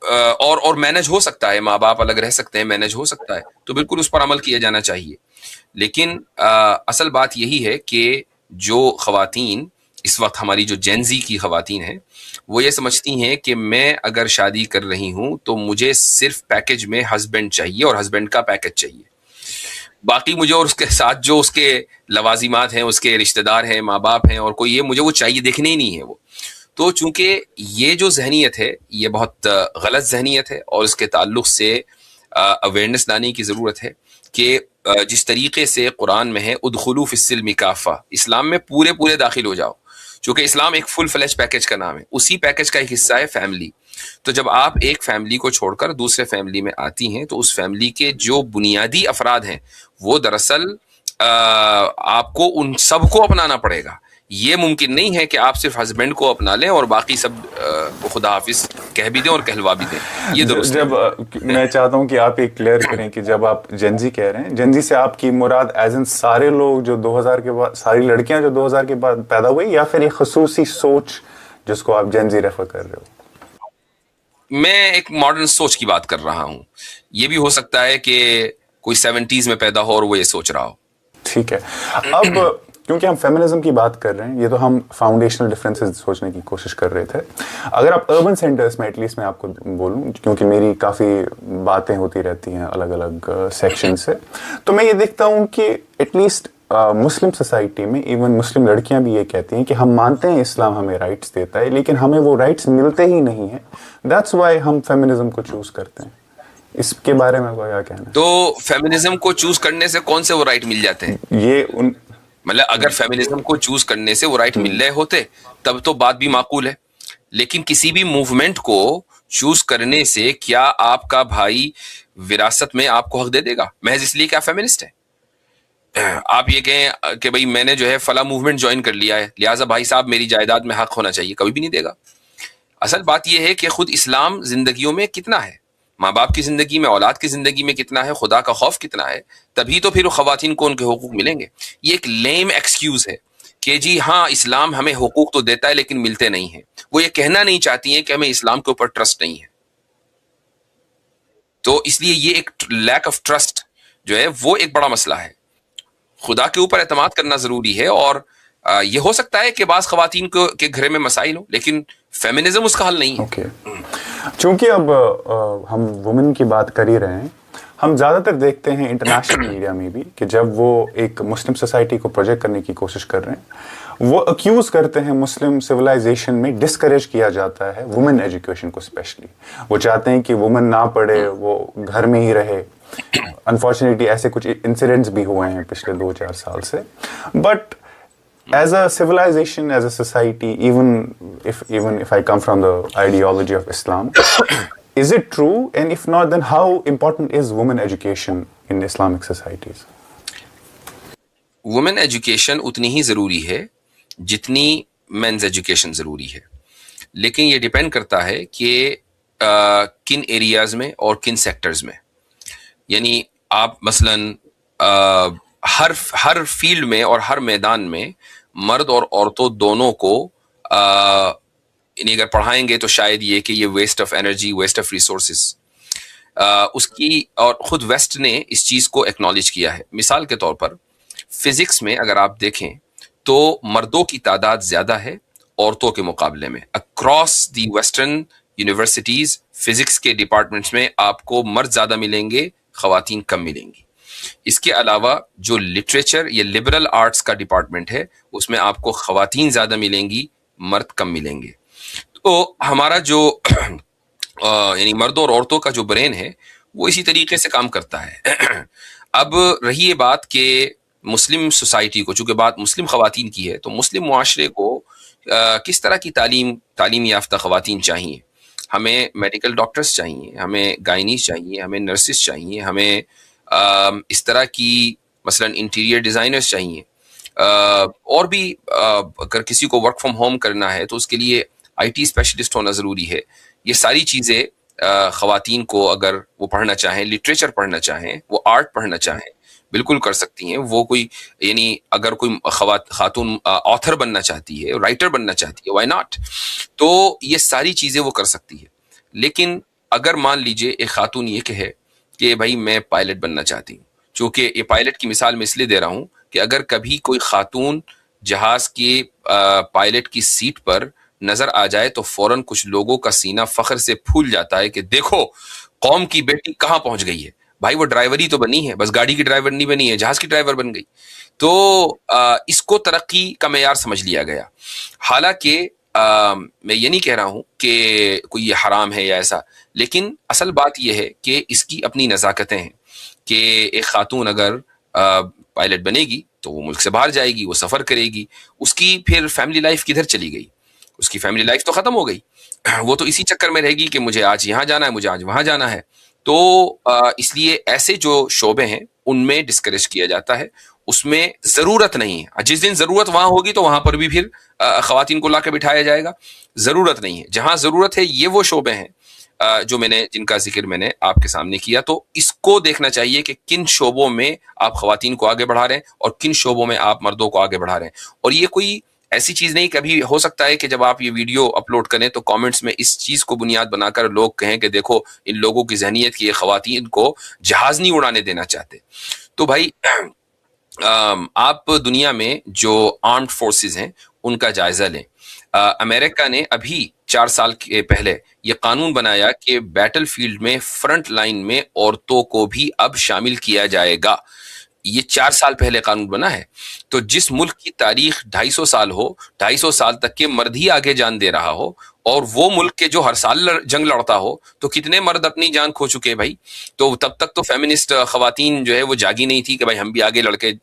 اور مینج ہو سکتا ہے, ماں باپ الگ رہ سکتے ہیں, مینج ہو سکتا ہے, تو بالکل اس پر عمل کیا جانا چاہیے. لیکن اصل بات یہی ہے کہ جو خواتین اس وقت ہماری جو جینزی کی خواتین ہیں وہ یہ سمجھتی ہیں کہ میں اگر شادی کر رہی ہوں تو مجھے صرف پیکج میں ہسبینڈ چاہیے اور ہسبینڈ کا پیکج چاہیے, باقی مجھے اور اس کے ساتھ جو اس کے لوازمات ہیں, اس کے رشتہ دار ہیں, ماں باپ ہیں, اور کوئی یہ مجھے وہ چاہیے دیکھنے ہی نہیں ہے وہ. تو چونکہ یہ جو ذہنیت ہے یہ بہت غلط ذہنیت ہے اور اس کے تعلق سے اویئرنیس لانے کی ضرورت ہے کہ جس طریقے سے قرآن میں ہے ادخلوا فی السلم کافہ, اسلام میں پورے داخل ہو جاؤ. چونکہ اسلام ایک فل فلیش پیکج کا نام ہے, اسی پیکج کا ایک حصہ ہے فیملی. تو جب آپ ایک فیملی کو چھوڑ کر دوسرے فیملی میں آتی ہیں تو اس فیملی کے جو بنیادی افراد ہیں وہ دراصل آپ کو ان سب کو اپنانا پڑے گا. یہ ممکن نہیں ہے کہ آپ صرف ہسبینڈ کو اپنا لیں اور باقی سب کو خدا حافظ کہہ بھی دیں اور کہلوا بھی دیں. یہ درست جب میں چاہتا ہوں کہ آپ ایک کلیئر کریں کہ جب آپ جنزی کہہ رہے ہیں, جنزی سے آپ کی مراد ایز ان سارے لوگ جو 2000 کے بعد, ساری لڑکیاں جو 2000 کے بعد پیدا ہوئی, یا پھر ایک خصوصی سوچ جس کو آپ جنزی ریفر کر رہے ہو؟ میں ایک ماڈرن سوچ کی بات کر رہا ہوں. یہ بھی ہو سکتا ہے کہ کوئی 70s میں پیدا ہو اور وہ یہ سوچ رہا ہو. ٹھیک ہے. اب کیونکہ ہم فیمنزم کی بات کر رہے ہیں, یہ تو ہم فاؤنڈیشنل ڈفرینسز سوچنے کی کوشش کر رہے تھے. اگر آپ اربن سینٹرز میں ایٹ لیسٹ میں آپ کو بولوں, کیونکہ میری کافی باتیں ہوتی رہتی ہیں الگ الگ سیکشن سے, تو میں یہ دیکھتا ہوں کہ ایٹ لیسٹ مسلم سوسائٹی میں ایون مسلم لڑکیاں بھی یہ کہتی ہیں کہ ہم مانتے ہیں اسلام ہمیں رائٹس دیتا ہے لیکن ہمیں وہ رائٹس ملتے ہی نہیں ہیں. دیٹس وائی ہم فیمنزم کو چوز کرتے ہیں. اس کے بارے میں کیا کہنا ہے؟ تو فیمنزم کو چوز کرنے سے کون سے وہ رائٹ مل جاتے ہیں؟ یہ مطلب اگر فیمنزم کو چوز کرنے سے وہ رائٹ مل رہے ہوتے تب تو بات بھی معقول ہے. لیکن کسی بھی موومنٹ کو چوز کرنے سے کیا آپ کا بھائی وراثت میں آپ کو حق دے دے گا محض اس لیے کہ آپ فیمنسٹ ہیں؟ آپ یہ کہیں کہ بھائی میں نے جو ہے فلاں موومنٹ جوائن کر لیا ہے لہٰذا بھائی صاحب میری جائیداد میں حق ہونا چاہیے, کبھی بھی نہیں دے گا. اصل بات یہ ہے کہ خود اسلام زندگیوں میں کتنا ہے, ماں باپ کی زندگی میں, اولاد کی زندگی میں کتنا ہے, خدا کا خوف کتنا ہے, تبھی تو پھر خواتین کو ان کے حقوق ملیں گے. یہ ایک لیم ایکسکیوز ہے کہ جی ہاں اسلام ہمیں حقوق تو دیتا ہے لیکن ملتے نہیں ہیں. وہ یہ کہنا نہیں چاہتی ہیں کہ ہمیں اسلام کے اوپر ٹرسٹ نہیں ہے. تو اس لیے یہ ایک لیک آف ٹرسٹ جو ہے وہ ایک بڑا مسئلہ ہے. خدا کے اوپر اعتماد کرنا ضروری ہے, اور یہ ہو سکتا ہے کہ بعض خواتین کے گھر میں مسائل ہوں لیکن فیمنزم اس کا حل نہیں ہے. چونکہ اب ہم وومن کی بات کر ہی رہے ہیں ہم زیادہ تر دیکھتے ہیں انٹرنیشنل میڈیا میں بھی کہ جب وہ ایک مسلم سوسائٹی کو پروجیکٹ کرنے کی کوشش کر رہے ہیں، وہ اکیوز کرتے ہیں مسلم سویلائزیشن میں ڈسکریج کیا جاتا ہے وومن ایجوکیشن کو اسپیشلی. وہ چاہتے ہیں کہ وومن نہ پڑھے، وہ گھر میں ہی رہے. انفارچونیٹلی ایسے کچھ انسیڈنٹس بھی ہوئے ہیں پچھلے 2-4 سال سے. But as a civilization, as a society, even if I come from the ideology of Islam, is it true? And if not, then how important is women education in Islamic societies? Women education اتنی ہی ضروری ہے جتنی means education ضروری ہے، لیکن یہ depend کرتا ہے کہ کن ایریاز میں اور کن سیکٹرز میں. یعنی آپ مثلاً ہر فیلڈ میں اور ہر میدان میں مرد اور عورتوں دونوں کو اگر پڑھائیں گے تو شاید یہ کہ یہ waste of energy, waste of resources اس کی، اور خود ویسٹ نے اس چیز کو ایکنالج کیا ہے. مثال کے طور پر فزکس میں اگر آپ دیکھیں تو مردوں کی تعداد زیادہ ہے عورتوں کے مقابلے میں. Across the western universities physics کے ڈپارٹمنٹس میں آپ کو مرد زیادہ ملیں گے، خواتین کم ملیں گی. اس کے علاوہ جو لٹریچر یا لبرل آرٹس کا ڈپارٹمنٹ ہے اس میں آپ کو خواتین زیادہ ملیں گی، مرد کم ملیں گے. تو ہمارا جو یعنی مردوں اور عورتوں کا جو برین ہے وہ اسی طریقے سے کام کرتا ہے. اب رہی یہ بات کہ مسلم سوسائٹی کو، چونکہ بات مسلم خواتین کی ہے، تو مسلم معاشرے کو کس طرح کی تعلیم یافتہ خواتین چاہیے. ہمیں میڈیکل ڈاکٹرز چاہیے، ہمیں گائنیز چاہیے، ہمیں نرسز چاہیے، ہمیں اس طرح کی مثلا انٹیریئر ڈیزائنرز چاہیے، اور بھی اگر کسی کو ورک فرام ہوم کرنا ہے تو اس کے لیے آئی ٹی اسپیشلسٹ ہونا ضروری ہے. یہ ساری چیزیں خواتین کو اگر وہ پڑھنا چاہیں، لٹریچر پڑھنا چاہیں، وہ آرٹ پڑھنا چاہیں، بالکل کر سکتی ہیں. وہ کوئی یعنی اگر کوئی خاتون آتھر بننا چاہتی ہے، رائٹر بننا چاہتی ہے، وائی ناٹ. تو یہ ساری چیزیں وہ کر سکتی ہے. لیکن اگر مان لیجئے ایک خاتون یہ کہے کہ بھائی میں پائلٹ بننا چاہتی ہوں، چونکہ یہ پائلٹ کی مثال میں اس لیے دے رہا ہوں کہ اگر کبھی کوئی خاتون جہاز کے پائلٹ کی سیٹ پر نظر آ جائے تو فوراً کچھ لوگوں کا سینہ فخر سے پھول جاتا ہے کہ دیکھو قوم کی بیٹی کہاں پہنچ گئی ہے. بھائی وہ ڈرائیور ہی تو بنی ہے، بس گاڑی کی ڈرائیور نہیں بنی ہے، جہاز کی ڈرائیور بن گئی. تو اس کو ترقی کا معیار سمجھ لیا گیا. حالانکہ میں یہ نہیں کہہ رہا ہوں کہ کوئی یہ حرام ہے یا ایسا، لیکن اصل بات یہ ہے کہ اس کی اپنی نزاکتیں ہیں کہ ایک خاتون اگر پائلٹ بنے گی تو وہ ملک سے باہر جائے گی، وہ سفر کرے گی، اس کی پھر فیملی لائف کدھر چلی گئی؟ اس کی فیملی لائف تو ختم ہو گئی. وہ تو اسی چکر میں رہے گی کہ مجھے آج یہاں جانا ہے، مجھے آج وہاں جانا ہے. تو اس لیے ایسے جو شعبے ہیں ان میں ڈسکریج کیا جاتا ہے. اس میں ضرورت نہیں ہے. جس دن ضرورت وہاں ہوگی تو وہاں پر بھی پھر خواتین کو لا کے بٹھایا جائے گا. ضرورت نہیں ہے. جہاں ضرورت ہے یہ وہ شعبے ہیں جو جن کا ذکر میں نے آپ کے سامنے کیا. تو اس کو دیکھنا چاہیے کہ کن شعبوں میں آپ خواتین کو آگے بڑھا رہے ہیں اور کن شعبوں میں آپ مردوں کو آگے بڑھا رہے ہیں. اور یہ کوئی ایسی چیز نہیں. کبھی ہو سکتا ہے کہ جب آپ یہ ویڈیو اپلوڈ کریں تو کامنٹس میں اس چیز کو بنیاد بنا کر لوگ کہیں کہ دیکھو ان لوگوں کی ذہنیت کی خواتین کو جہاز نہیں اڑانے دینا چاہتے. تو بھائی آپ دنیا میں جو آرمڈ فورسز ہیں ان کا جائزہ لیں. امریکہ نے ابھی 4 سال کے پہلے یہ قانون بنایا کہ بیٹل فیلڈ میں فرنٹ لائن میں عورتوں کو بھی اب شامل کیا جائے گا. یہ 4 سال پہلے قانون بنا ہے. تو جس ملک کی تاریخ 250 سال ہو، 250 سال تک کے مرد ہی آگے جان دے رہا ہو، اور وہ ملک کے جو ہر سال جنگ لڑتا ہو، تو کتنے مرد اپنی جان کھو چکے بھائی. تو تب تک تو فیمنسٹ خواتین جو ہے وہ جاگی نہیں تھی کہ بھائی ہم بھی آگے لڑ کے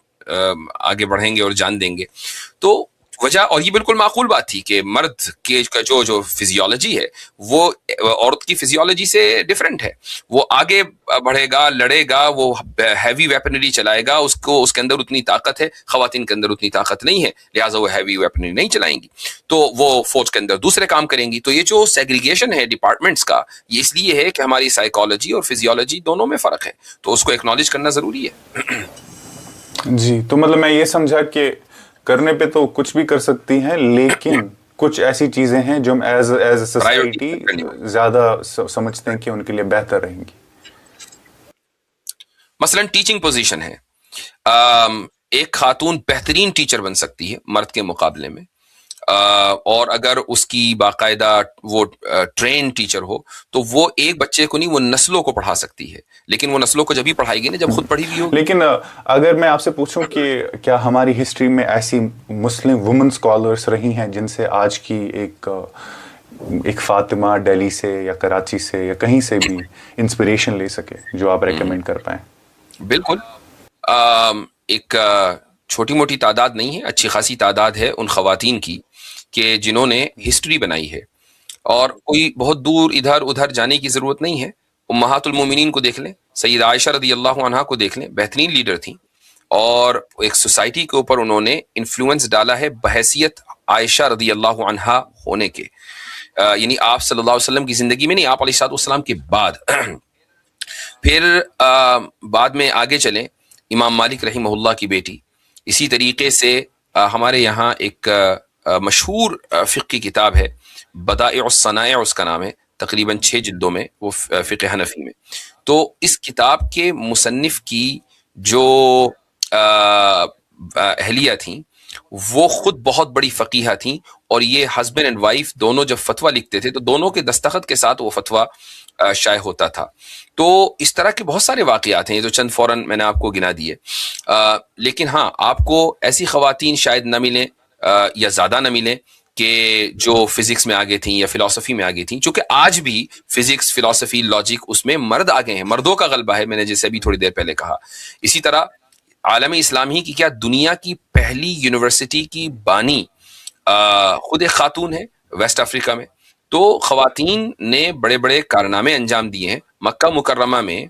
آگے بڑھیں گے اور جان دیں گے. تو وجہ، اور یہ بالکل معقول بات تھی کہ مرد کے جو فزیولوجی ہے وہ عورت کی فزیولوجی سے ڈفرینٹ ہے. وہ آگے بڑھے گا، لڑے گا، وہ ہیوی ویپنری چلائے گا، اس کے اندر اتنی طاقت ہے. خواتین کے اندر اتنی طاقت نہیں ہے، لہٰذا وہ ہیوی ویپنری نہیں چلائیں گی. تو وہ فوج کے اندر دوسرے کام کریں گی. تو یہ جو سیگریگیشن ہے ڈپارٹمنٹس کا، یہ اس لیے ہے کہ ہماری سائیکالوجی اور فزیولوجی دونوں میں فرق ہے. تو اس کو ایکنالج کرنا ضروری ہے. جی، تو مطلب میں یہ سمجھا کہ کرنے پہ تو کچھ بھی کر سکتی ہیں، لیکن کچھ ایسی چیزیں ہیں جو ہم ایز اے سوسائٹی زیادہ سمجھتے ہیں کہ ان کے لیے بہتر رہیں گی. مثلا ٹیچنگ پوزیشن ہے. ایک خاتون بہترین ٹیچر بن سکتی ہے مرد کے مقابلے میں. اور اگر اس کی باقاعدہ وہ ٹرین ٹیچر ہو تو وہ ایک بچے کو نہیں، وہ نسلوں کو پڑھا سکتی ہے، لیکن وہ نسلوں کو جب ہی پڑھائے گی نا جب خود پڑھی ہوئی ہوگی. لیکن اگر میں آپ سے پوچھوں کہ کیا ہماری ہسٹری میں ایسی مسلم وومن اسکالرس رہی ہیں جن سے آج کی ایک فاطمہ دہلی سے یا کراچی سے یا کہیں سے بھی انسپریشن لے سکے جو آپ ریکمینڈ کر پائیں؟ بالکل. ایک چھوٹی موٹی تعداد نہیں ہے، اچھی خاصی تعداد ہے ان خواتین کی کہ جنہوں نے ہسٹری بنائی ہے، اور کوئی بہت دور ادھر ادھر جانے کی ضرورت نہیں ہے. امہات المومنین کو دیکھ لیں، سیدہ عائشہ رضی اللہ عنہا کو دیکھ لیں، بہترین لیڈر تھیں، اور ایک سوسائٹی کے اوپر انہوں نے انفلوئنس ڈالا ہے بحیثیت عائشہ رضی اللہ عنہا ہونے کے، یعنی آپ صلی اللہ علیہ وسلم کی زندگی میں نہیں، آپ علیہ الصلوۃ والسلام کے بعد. پھر بعد میں آگے چلیں، امام مالک رحمہ اللہ کی بیٹی. اسی طریقے سے ہمارے یہاں ایک مشہور فقہ کی کتاب ہے، بدائع الصنائع اس کا نام ہے، تقریباً 6 جلدوں میں، وہ فقہ حنفی میں. تو اس کتاب کے مصنف کی جو اہلیہ تھیں وہ خود بہت بڑی فقیہہ تھیں، اور یہ ہسبینڈ اینڈ وائف دونوں جب فتویٰ لکھتے تھے تو دونوں کے دستخط کے ساتھ وہ فتویٰ شائع ہوتا تھا. تو اس طرح کے بہت سارے واقعات ہیں، یہ جو چند فوراً میں نے آپ کو گنا دیے. لیکن ہاں، آپ کو ایسی خواتین شاید نہ ملیں یا زیادہ نہ ملیں کہ جو فزکس میں آگے تھیں یا فلسفی میں آگے تھیں، چونکہ آج بھی فزکس، فلسفی، لاجک اس میں مرد آگے ہیں، مردوں کا غلبہ ہے، میں نے جیسے ابھی تھوڑی دیر پہلے کہا. اسی طرح عالم اسلامی کی کیا دنیا کی پہلی یونیورسٹی کی بانی خود ایک خاتون ہے ویسٹ افریقہ میں. تو خواتین نے بڑے بڑے کارنامے انجام دیے ہیں. مکہ مکرمہ میں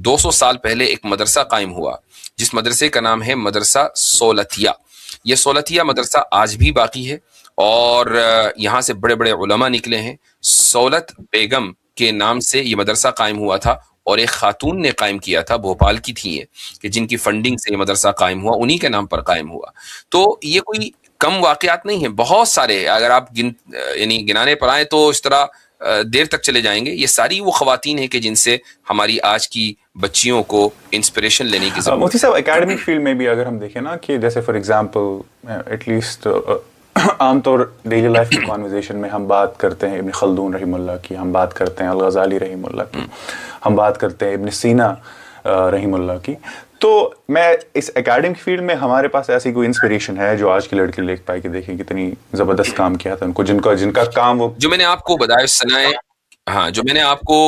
200 سال پہلے ایک مدرسہ قائم ہوا جس مدرسے کا نام ہے مدرسہ سولتیہ. یہ سولتیہ مدرسہ آج بھی باقی ہے، اور یہاں سے بڑے بڑے علماء نکلے ہیں. سولت بیگم کے نام سے یہ مدرسہ قائم ہوا تھا، اور ایک خاتون نے قائم کیا تھا، بھوپال کی تھی یہ، کہ جن کی فنڈنگ سے یہ مدرسہ قائم ہوا، انہی کے نام پر قائم ہوا. تو یہ کوئی کم واقعات نہیں ہیں، بہت سارے. اگر آپ یعنی گنانے پر آئیں تو اس طرح دیر تک چلے جائیں گے. یہ ساری وہ خواتین ہیں کہ جن سے ہماری آج کی بچیوں کو انسپریشن لینے کی ضرورت ہے. مفتی صاحب، اکیڈمک فیلڈ میں بھی اگر ہم دیکھیں نا کہ جیسے فار ایگزامپل ایٹ لیسٹ عام طور ڈیلی لائف کی کانورزیشن میں ہم بات کرتے ہیں ابن خلدون رحمہ اللہ کی، ہم بات کرتے ہیں الغزالی رحمہ اللہ کی، ہم بات کرتے ہیں ابن سینا رحمہ اللہ کی. تو میں اس اکیڈمک فیلڈ میں ہمارے پاس ایسی کوئی انسپریشن ہے جو آج کی لڑکی دیکھ پائے کہ دیکھیں کتنی زبردست کام کیا تھا ان کو، جن کا کام وہ جو میں نے آپ کو بدائع الصنائع، ہاں جو میں نے آپ کو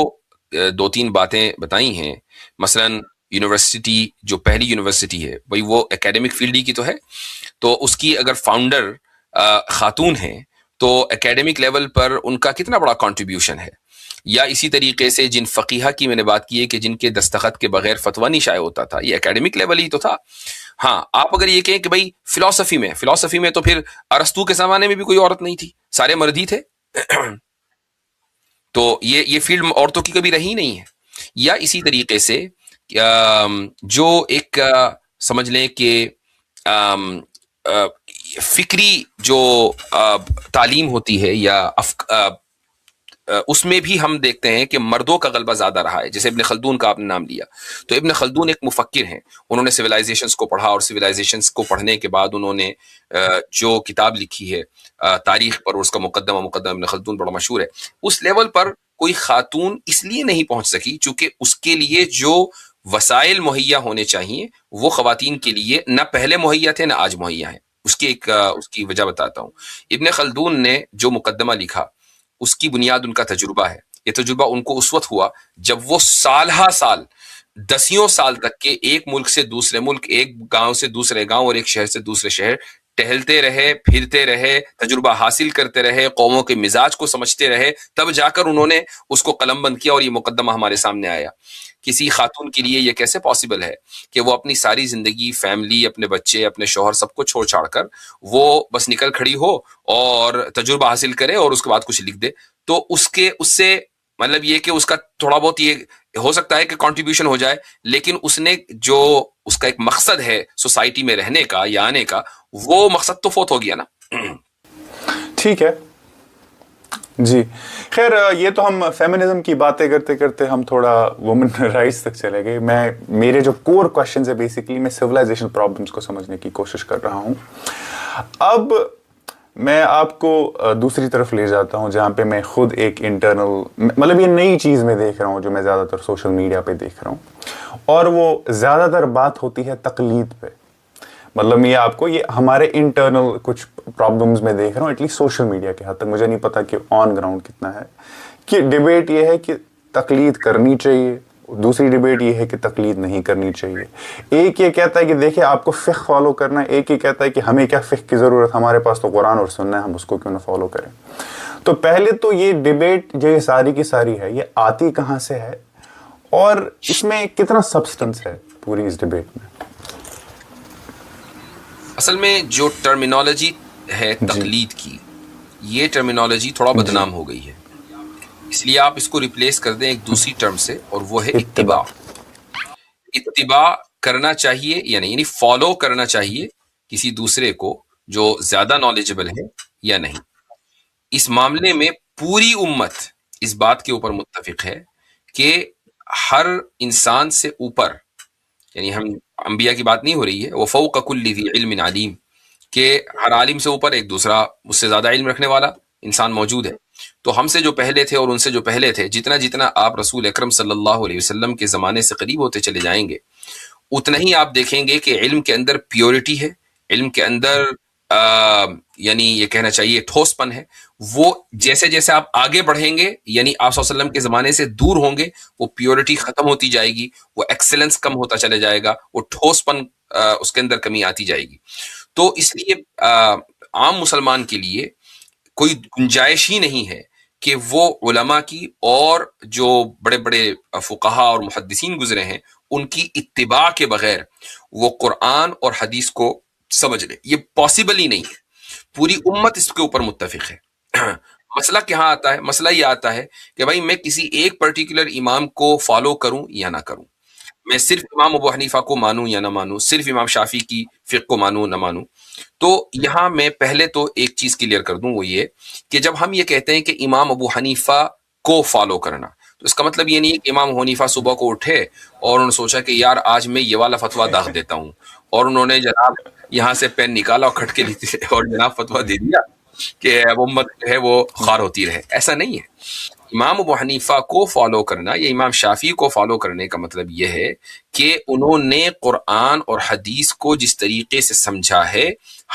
2-3 باتیں بتائی ہیں، مثلا یونیورسٹی جو پہلی یونیورسٹی ہے بھائی وہ اکیڈمک فیلڈ ہی کی تو ہے، تو اس کی اگر فاؤنڈر خاتون ہیں تو اکیڈمک لیول پر ان کا کتنا بڑا کنٹریبیوشن ہے. یا اسی طریقے سے جن فقیہہ کی میں نے بات کی ہے کہ جن کے دستخط کے بغیر فتویٰ نہیں شائع ہوتا تھا، یہ اکیڈمک لیول ہی تو تھا. ہاں، آپ اگر یہ کہیں کہ بھائی فلسفی میں تو پھر ارسطو کے زمانے میں بھی کوئی عورت نہیں تھی، سارے مرد ہی تھے. تو یہ فیلڈ عورتوں کی کبھی رہی نہیں ہے. یا اسی طریقے سے جو ایک سمجھ لیں کہ فکری جو تعلیم ہوتی ہے یا اس میں بھی ہم دیکھتے ہیں کہ مردوں کا غلبہ زیادہ رہا ہے. جیسے ابن خلدون کا آپ نے نام لیا، تو ابن خلدون ایک مفکر ہیں، انہوں نے سویلائزیشنز کو پڑھا، اور سویلائزیشنز کو پڑھنے کے بعد انہوں نے جو کتاب لکھی ہے تاریخ پر، اس کا مقدمہ ابن خلدون بڑا مشہور ہے. اس لیول پر کوئی خاتون اس لیے نہیں پہنچ سکی چونکہ اس کے لیے جو وسائل مہیا ہونے چاہیے وہ خواتین کے لیے نہ پہلے مہیا تھے نہ آج مہیا ہیں. اس کی وجہ بتاتا ہوں. ابن خلدون نے جو مقدمہ لکھا اس کی بنیاد ان کا تجربہ ہے. یہ تجربہ ان کو اس وقت ہوا جب وہ سال 10 سال تک کے ایک ملک سے دوسرے ملک، ایک گاؤں سے دوسرے گاؤں اور ایک شہر سے دوسرے شہر ٹہلتے رہے، پھرتے رہے، تجربہ حاصل کرتے رہے، قوموں کے مزاج کو سمجھتے رہے، تب جا کر انہوں نے اس کو قلم بند کیا اور یہ مقدمہ ہمارے سامنے آیا. کسی خاتون کے لیے یہ کیسے پاسبل ہے کہ وہ اپنی ساری زندگی، فیملی، اپنے بچے، اپنے شوہر، سب کو چھوڑ چھاڑ کر وہ بس نکل کھڑی ہو اور تجربہ حاصل کرے اور اس کے بعد کچھ لکھ دے. تو اس سے مطلب یہ کہ اس کا تھوڑا بہت یہ ہو سکتا ہے کہ کنٹریبیوشن ہو جائے، لیکن اس نے جو اس کا ایک مقصد ہے سوسائٹی میں رہنے کا یا آنے کا، وہ مقصد تو فوت ہو گیا نا. ٹھیک ہے جی. خیر، یہ تو ہم فیمنزم کی باتیں کرتے کرتے ہم تھوڑا وومن رائٹس تک چلے گئے. میرے جو کور کوشچنز ہے بیسیکلی میں سویلائزیشن پرابلمس کو سمجھنے کی کوشش کر رہا ہوں. اب میں آپ کو دوسری طرف لے جاتا ہوں جہاں پہ میں خود ایک انٹرنل مطلب یہ نئی چیز میں دیکھ رہا ہوں جو میں زیادہ تر سوشل میڈیا پہ دیکھ رہا ہوں، اور وہ زیادہ تر بات ہوتی ہے تقلید پہ. مطلب یہ آپ کو یہ ہمارے انٹرنل کچھ پرابلمز میں دیکھ رہا ہوں ایٹ لیسٹ سوشل میڈیا کے حد تک، مجھے نہیں پتا کہ آن گراؤنڈ کتنا ہے، کہ ڈیبیٹ یہ ہے کہ تقلید کرنی چاہیے، دوسری ڈیبیٹ یہ ہے کہ تقلید نہیں کرنی چاہیے. ایک یہ کہتا ہے کہ دیکھیں آپ کو فقہ فالو کرنا ہے، ایک یہ کہتا ہے کہ ہمیں کیا فقہ کی ضرورت، ہمارے پاس تو قرآن اور سننا ہے، ہم اس کو کیوں نہ فالو کریں. تو پہلے تو یہ ڈیبیٹ جو یہ ساری کی ساری ہے یہ آتی کہاں سے ہے اور اس میں کتنا سبسٹنس ہے پوری اس ڈیبیٹ میں؟ اصل میں جو ٹرمینالوجی ہے تقلید کی، یہ ٹرمینالوجی تھوڑا بدنام ہو گئی ہے، اس لیے آپ اس کو ریپلیس کر دیں ایک دوسری ٹرم سے، اور وہ ہے اتباع. اتباع کرنا چاہیے یا نہیں، یعنی فالو کرنا چاہیے کسی دوسرے کو جو زیادہ نالجبل ہے یا نہیں. اس معاملے میں پوری امت اس بات کے اوپر متفق ہے کہ ہر انسان سے اوپر، یعنی ہم انبیاء کی بات نہیں ہو رہی ہے، وہ فوق کل ذی علم علیم، کہ ہر عالم سے اوپر ایک دوسرا اس سے زیادہ علم رکھنے والا انسان موجود ہے. تو ہم سے جو پہلے تھے اور ان سے جو پہلے تھے، جتنا جتنا آپ رسول اکرم صلی اللہ علیہ وسلم کے زمانے سے قریب ہوتے چلے جائیں گے، اتنا ہی آپ دیکھیں گے کہ علم کے اندر پیورٹی ہے، علم کے اندر یعنی یہ کہنا چاہیے ٹھوس پن ہے. وہ جیسے جیسے آپ آگے بڑھیں گے، یعنی آپ صلی اللہ علیہ وسلم کے زمانے سے دور ہوں گے، وہ پیورٹی ختم ہوتی جائے گی، وہ ایکسلنس کم ہوتا چلے جائے گا، وہ ٹھوس پن اس کے اندر کمی آتی جائے گی. تو اس لیے عام مسلمان کے لیے کوئی گنجائش ہی نہیں ہے کہ وہ علماء کی اور جو بڑے بڑے فقہا اور محدثین گزرے ہیں ان کی اتباع کے بغیر وہ قرآن اور حدیث کو سمجھ لے. یہ پاسبل ہی نہیں ہے. پوری امت اس کے اوپر متفق ہے. مسئلہ کہاں آتا ہے؟ مسئلہ یہ آتا ہے کہ بھائی میں کسی ایک پرٹیکولر امام کو فالو کروں یا نہ کروں، میں صرف امام ابو حنیفہ کو مانوں یا نہ مانوں، صرف امام شافعی کی فقہ کو مانوں نہ مانوں. تو یہاں میں پہلے تو ایک چیز کلیئر کر دوں، وہ یہ کہ جب ہم یہ کہتے ہیں کہ امام ابو حنیفہ کو فالو کرنا، تو اس کا مطلب یہ نہیں ہے کہ امام ابو حنیفہ صبح کو اٹھے اور انہوں نے سوچا کہ یار آج میں یہ والا فتویٰ داغ دیتا ہوں، اور انہوں نے جناب یہاں سے پین نکالا اور کھٹکے لیتے اور جناب فتویٰ دے دیا کہ اب امت جو ہے وہ خوار ہوتی رہے. ایسا نہیں ہے. امام ابو حنیفہ کو فالو کرنا یا امام شافعی کو فالو کرنے کا مطلب یہ ہے کہ انہوں نے قرآن اور حدیث کو جس طریقے سے سمجھا ہے،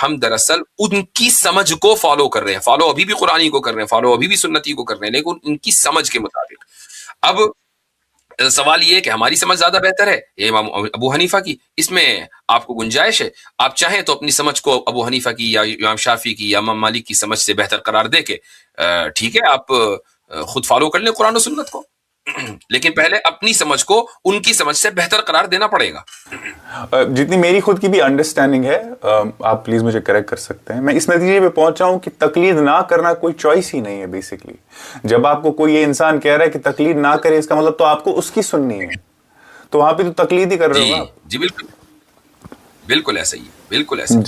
ہم دراصل ان کی سمجھ کو فالو کر رہے ہیں. فالو ابھی بھی قرآنی کو کر رہے ہیں، فالو ابھی بھی سنتی کو کر رہے ہیں، لیکن ان کی سمجھ کے مطابق. اب سوال یہ ہے کہ ہماری سمجھ زیادہ بہتر ہے یا امام ابو حنیفہ کی؟ اس میں آپ کو گنجائش ہے. آپ چاہیں تو اپنی سمجھ کو ابو حنیفہ کی یا امام شافعی کی یا امام مالک کی سمجھ سے بہتر قرار دے کے ٹھیک ہے آپ خود فالو کر لیں قرآن و سنت کو، لیکن پہلے اپنی سمجھ کو ان کی سمجھ سے بہتر قرار دینا پڑے گا. جتنی میری خود کی بھی انڈرسٹینڈنگ ہے، آپ پلیز مجھے کریکٹ کر سکتے ہیں، میں اس نتیجے پہ پہنچا ہوں کہ تقلید نہ کرنا کوئی چوائس ہی نہیں ہے. بیسکلی جب آپ کو کوئی یہ انسان کہہ رہا ہے کہ تقلید نہ کرے، اس کا مطلب تو آپ کو اس کی سننی ہے، تو وہاں پہ تو تقلید ہی کر رہے ہو آپ. جی بالکل بالکل ایسا ہی ہے، بالکل ایسا.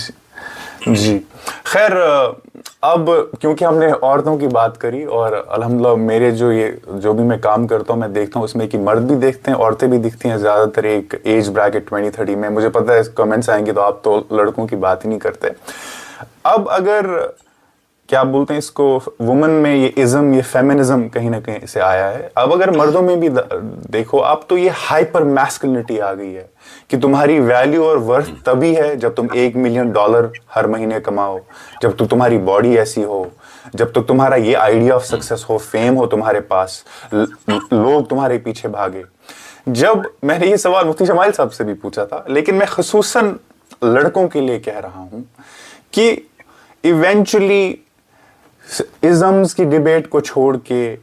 جی خیر، اب کیونکہ ہم نے عورتوں کی بات کری، اور الحمدللہ میرے جو بھی میں کام کرتا ہوں میں دیکھتا ہوں اس میں کہ مرد بھی دیکھتے ہیں، عورتیں بھی دکھتی ہیں، زیادہ تر ایک ایج بریکٹ 20-30 میں. مجھے پتہ ہے کمنٹس آئیں گے تو آپ تو لڑکوں کی بات ہی نہیں کرتے. اب اگر کیا بولتے ہیں اس کو، وومن میں یہ ازم، یہ فیمنزم کہیں نہ کہیں سے آیا ہے. اب اگر مردوں میں بھی دیکھو اب تو یہ ہائپر میسکلنٹی آ گئی ہے کہ تمہاری ویلیو اور ورتھ تبھی ہے جب تم $1 ملین ہر مہینے کماؤ، جب تک تمہاری باڈی ایسی ہو، جب تک تمہارا یہ آئیڈیا آف سکسیس ہو، فیم ہو تمہارے پاس، لوگ تمہارے پیچھے بھاگے. جب میں نے یہ سوال مفتی شمائل صاحب سے بھی پوچھا تھا، لیکن میں خصوصاً لڑکوں کے لیے کہہ رہا ہوں کہ ایونچولی ازمز کی ڈیبیٹ کو چھوڑ کے،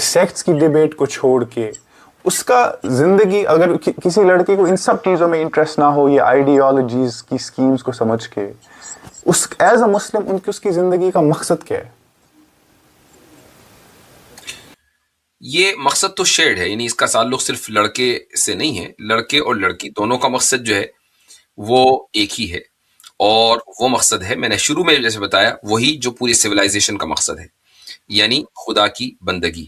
سیکٹس کی ڈیبیٹ کو چھوڑ کے، اس کا زندگی اگر کسی لڑکے کو ان سب چیزوں میں انٹرسٹ نہ ہو، یہ آئیڈیالوجیز کی سکیمز کو سمجھ کے، اس ایز اے مسلم اس کی زندگی کا مقصد کیا ہے؟ یہ مقصد تو شیئرڈ ہے، یعنی اس کا تعلق صرف لڑکے سے نہیں ہے، لڑکے اور لڑکی دونوں کا مقصد جو ہے وہ ایک ہی ہے. اور وہ مقصد ہے، میں نے شروع میں جیسے بتایا، وہی جو پوری سویلائزیشن کا مقصد ہے، یعنی خدا کی بندگی.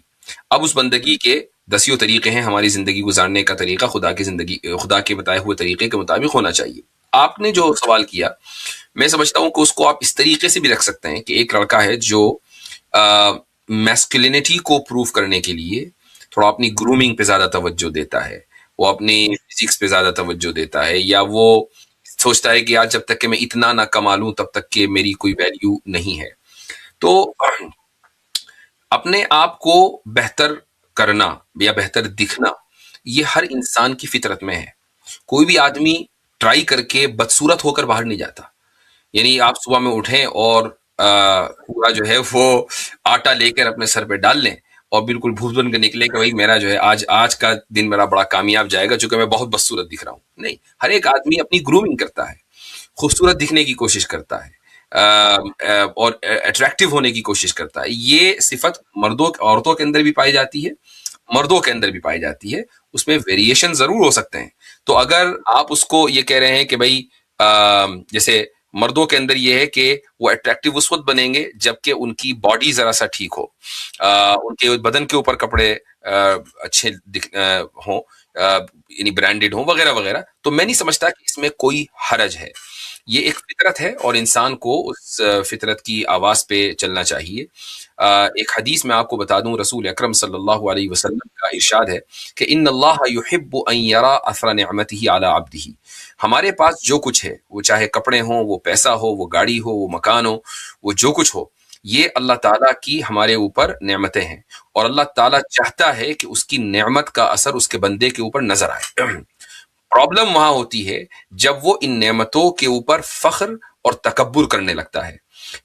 اب اس بندگی کے دسیوں طریقے ہیں. ہماری زندگی گزارنے کا طریقہ خدا کی زندگی، خدا کے بتائے ہوئے طریقے کے مطابق ہونا چاہیے. آپ نے جو سوال کیا میں سمجھتا ہوں کہ اس کو آپ اس طریقے سے بھی رکھ سکتے ہیں کہ ایک لڑکا ہے جو میسکولینٹی کو پروف کرنے کے لیے تھوڑا اپنی گرومنگ پہ زیادہ توجہ دیتا ہے، وہ اپنی فزکس پہ زیادہ توجہ دیتا ہے، یا وہ سوچتا ہے کہ آج جب تک کہ میں اتنا نہ کما لوں تب تک کہ میری کوئی ویلیو نہیں ہے. تو اپنے آپ کو بہتر کرنا یا بہتر دکھنا یہ ہر انسان کی فطرت میں ہے. کوئی بھی آدمی ٹرائی کر کے بدصورت ہو کر باہر نہیں جاتا. یعنی آپ صبح میں اٹھیں اور پورا جو ہے وہ آٹا لے کر اپنے سر پہ ڈال لیں اور بالکل بھوس بن کے نکلے کہ بھائی میرا جو ہے آج کا دن میرا بڑا کامیاب جائے گا چونکہ میں بہت بدصورت دکھ رہا ہوں. نہیں، ہر ایک آدمی اپنی گرومنگ کرتا ہے، خوبصورت دکھنے کی کوشش کرتا ہے اور اٹریکٹیو ہونے کی کوشش کرتا ہے. یہ صفت عورتوں کے اندر بھی پائی جاتی ہے، مردوں کے اندر بھی پائی جاتی ہے. اس میں ویریشن ضرور ہو سکتے ہیں. تو اگر آپ اس کو یہ کہہ رہے ہیں کہ بھائی جیسے مردوں کے اندر یہ ہے کہ وہ اٹریکٹیو اس وقت بنیں گے جبکہ ان کی باڈی ذرا سا ٹھیک ہو، ان کے بدن کے اوپر کپڑے اچھے ہوں، یعنی برانڈیڈ ہوں وغیرہ وغیرہ. تو میں نہیں سمجھتا کہ اس میں کوئی حرج ہے. یہ ایک فطرت ہے اور انسان کو اس فطرت کی آواز پہ چلنا چاہیے. ایک حدیث میں آپ کو بتا دوں، رسول اکرم صلی اللہ علیہ وسلم کا ارشاد ہے کہ ان اللہ یحب ان یرا اثر نعمته علی عبده. ہمارے پاس جو کچھ ہے، وہ چاہے کپڑے ہوں، وہ پیسہ ہو، وہ گاڑی ہو، وہ مکان ہو، وہ جو کچھ ہو، یہ اللہ تعالیٰ کی ہمارے اوپر نعمتیں ہیں اور اللہ تعالیٰ چاہتا ہے کہ اس کی نعمت کا اثر اس کے بندے کے اوپر نظر آئے. پرابلم وہاں ہوتی ہے جب وہ ان نعمتوں کے اوپر فخر اور تکبر کرنے لگتا ہے.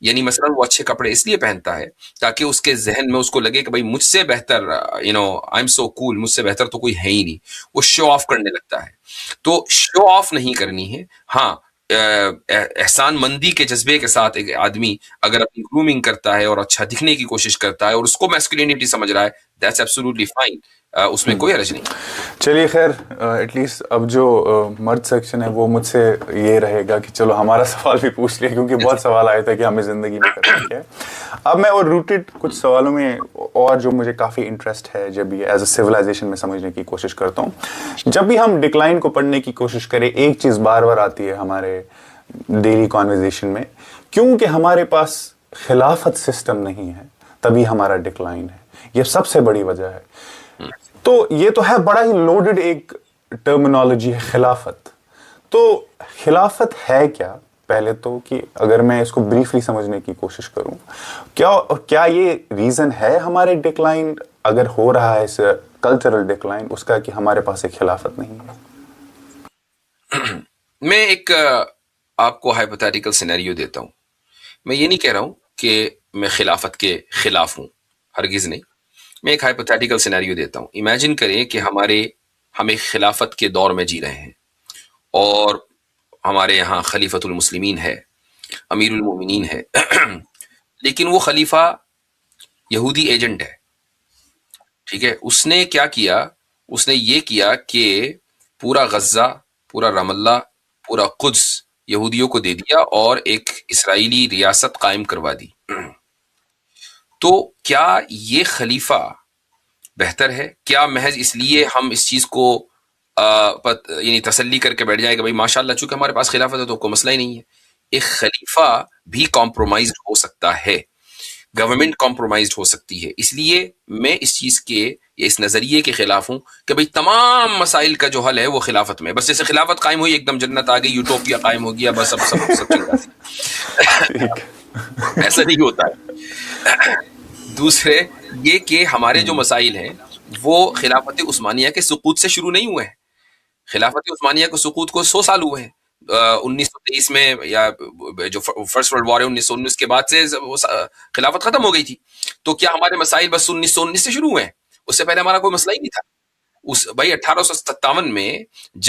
یعنی مثلا وہ اچھے کپڑے اس لیے پہنتا ہے تاکہ اس کے ذہن میں اس کو لگے کہ بھائی مجھ سے بہتر آئی ایم سو کول، مجھ سے بہتر تو کوئی ہے ہی نہیں. وہ شو آف کرنے لگتا ہے. تو شو آف نہیں کرنی ہے. ہاں، احسان مندی کے جذبے کے ساتھ ایک آدمی اگر اپنی گرومنگ کرتا ہے اور اچھا دکھنے کی کوشش کرتا ہے اور اس کو میسکولینٹی سمجھ رہا ہے، دیٹس ایبسولوٹلی فائن، اس میں کوئی حرج نہیں. چلیے خیر، ایٹ لیسٹ اب جو مرد سیکشن ہے وہ مجھ سے یہ رہے گا کہ چلو ہمارا سوال بھی پوچھ لیا، کیونکہ بہت سوال آئے تھے کہ ہمیں زندگی میں کرنا کیا ہے. اب میں اور روٹیڈ کچھ سوالوں میں اور جو مجھے کافی انٹرسٹ ہے جب یہ ایز اے سویلائزیشن میں سمجھنے کی کوشش کرتا ہوں. جب بھی ہم ڈکلائن کو پڑھنے کی کوشش کریں ایک چیز بار بار آتی ہے ہمارے ڈیلی کانورزیشن میں، کیونکہ ہمارے پاس خلافت سسٹم نہیں ہے تبھی ہمارا ڈکلائن ہے. یہ سب سے بڑی وجہ ہے. تو یہ تو ہے بڑا ہی لوڈڈ ایک ٹرمینالوجی ہے خلافت. تو خلافت ہے کیا پہلے تو، کہ اگر میں اس کو بریفلی سمجھنے کی کوشش کروں، کیا یہ ریزن ہے ہمارے ڈکلائن اگر ہو رہا ہے اس کلچرل ڈکلائن اس کا کہ ہمارے پاس ایک خلافت نہیں ہے؟ میں ایک آپ کو ہائپوتھیٹیکل سینیریو دیتا ہوں. میں یہ نہیں کہہ رہا ہوں کہ میں خلافت کے خلاف ہوں، ہرگز نہیں. میں ایک ہائپوتھیٹیکل سینیریو دیتا ہوں. امیجن کریں کہ ہم ایک خلافت کے دور میں جی رہے ہیں اور ہمارے یہاں خلیفۃ المسلمین ہے، امیر المومنین ہے، لیکن وہ خلیفہ یہودی ایجنٹ ہے. ٹھیک ہے، اس نے کیا کیا؟ اس نے یہ کیا کہ پورا غزہ، پورا رام اللہ، پورا قدس یہودیوں کو دے دیا اور ایک اسرائیلی ریاست قائم کروا دی. تو کیا یہ خلیفہ بہتر ہے؟ کیا محض اس لیے ہم اس چیز کو یعنی تسلی کر کے بیٹھ جائیں کہ بھائی ماشاء اللہ چونکہ ہمارے پاس خلافت ہے تو کوئی مسئلہ ہی نہیں ہے؟ ایک خلیفہ بھی کمپرومائزڈ ہو سکتا ہے، گورنمنٹ کمپرومائزڈ ہو سکتی ہے. اس لیے میں اس چیز کے یا اس نظریے کے خلاف ہوں کہ بھائی تمام مسائل کا جو حل ہے وہ خلافت میں. بس جیسے خلافت قائم ہوئی ایک دم جنت آ گئی، یوٹوپیا قائم ہو گیا، بس اب سب چنگا سی. ایسا نہیں ہوتا ہے. دوسرے یہ کہ ہمارے جو مسائل ہیں وہ خلافت عثمانیہ کے سقوط سے شروع نہیں ہوئے ہیں. خلافت عثمانیہ کو سقوط کو 100 سال ہوئے ہیں. 1923 میں یا جو فرسٹ ورلڈ وار ہے 1919 کے بعد سے خلافت ختم ہو گئی تھی. تو کیا ہمارے مسائل بس 1919 سے شروع ہوئے ہیں؟ اس سے پہلے ہمارا کوئی مسئلہ ہی نہیں تھا. بھائی 1857 میں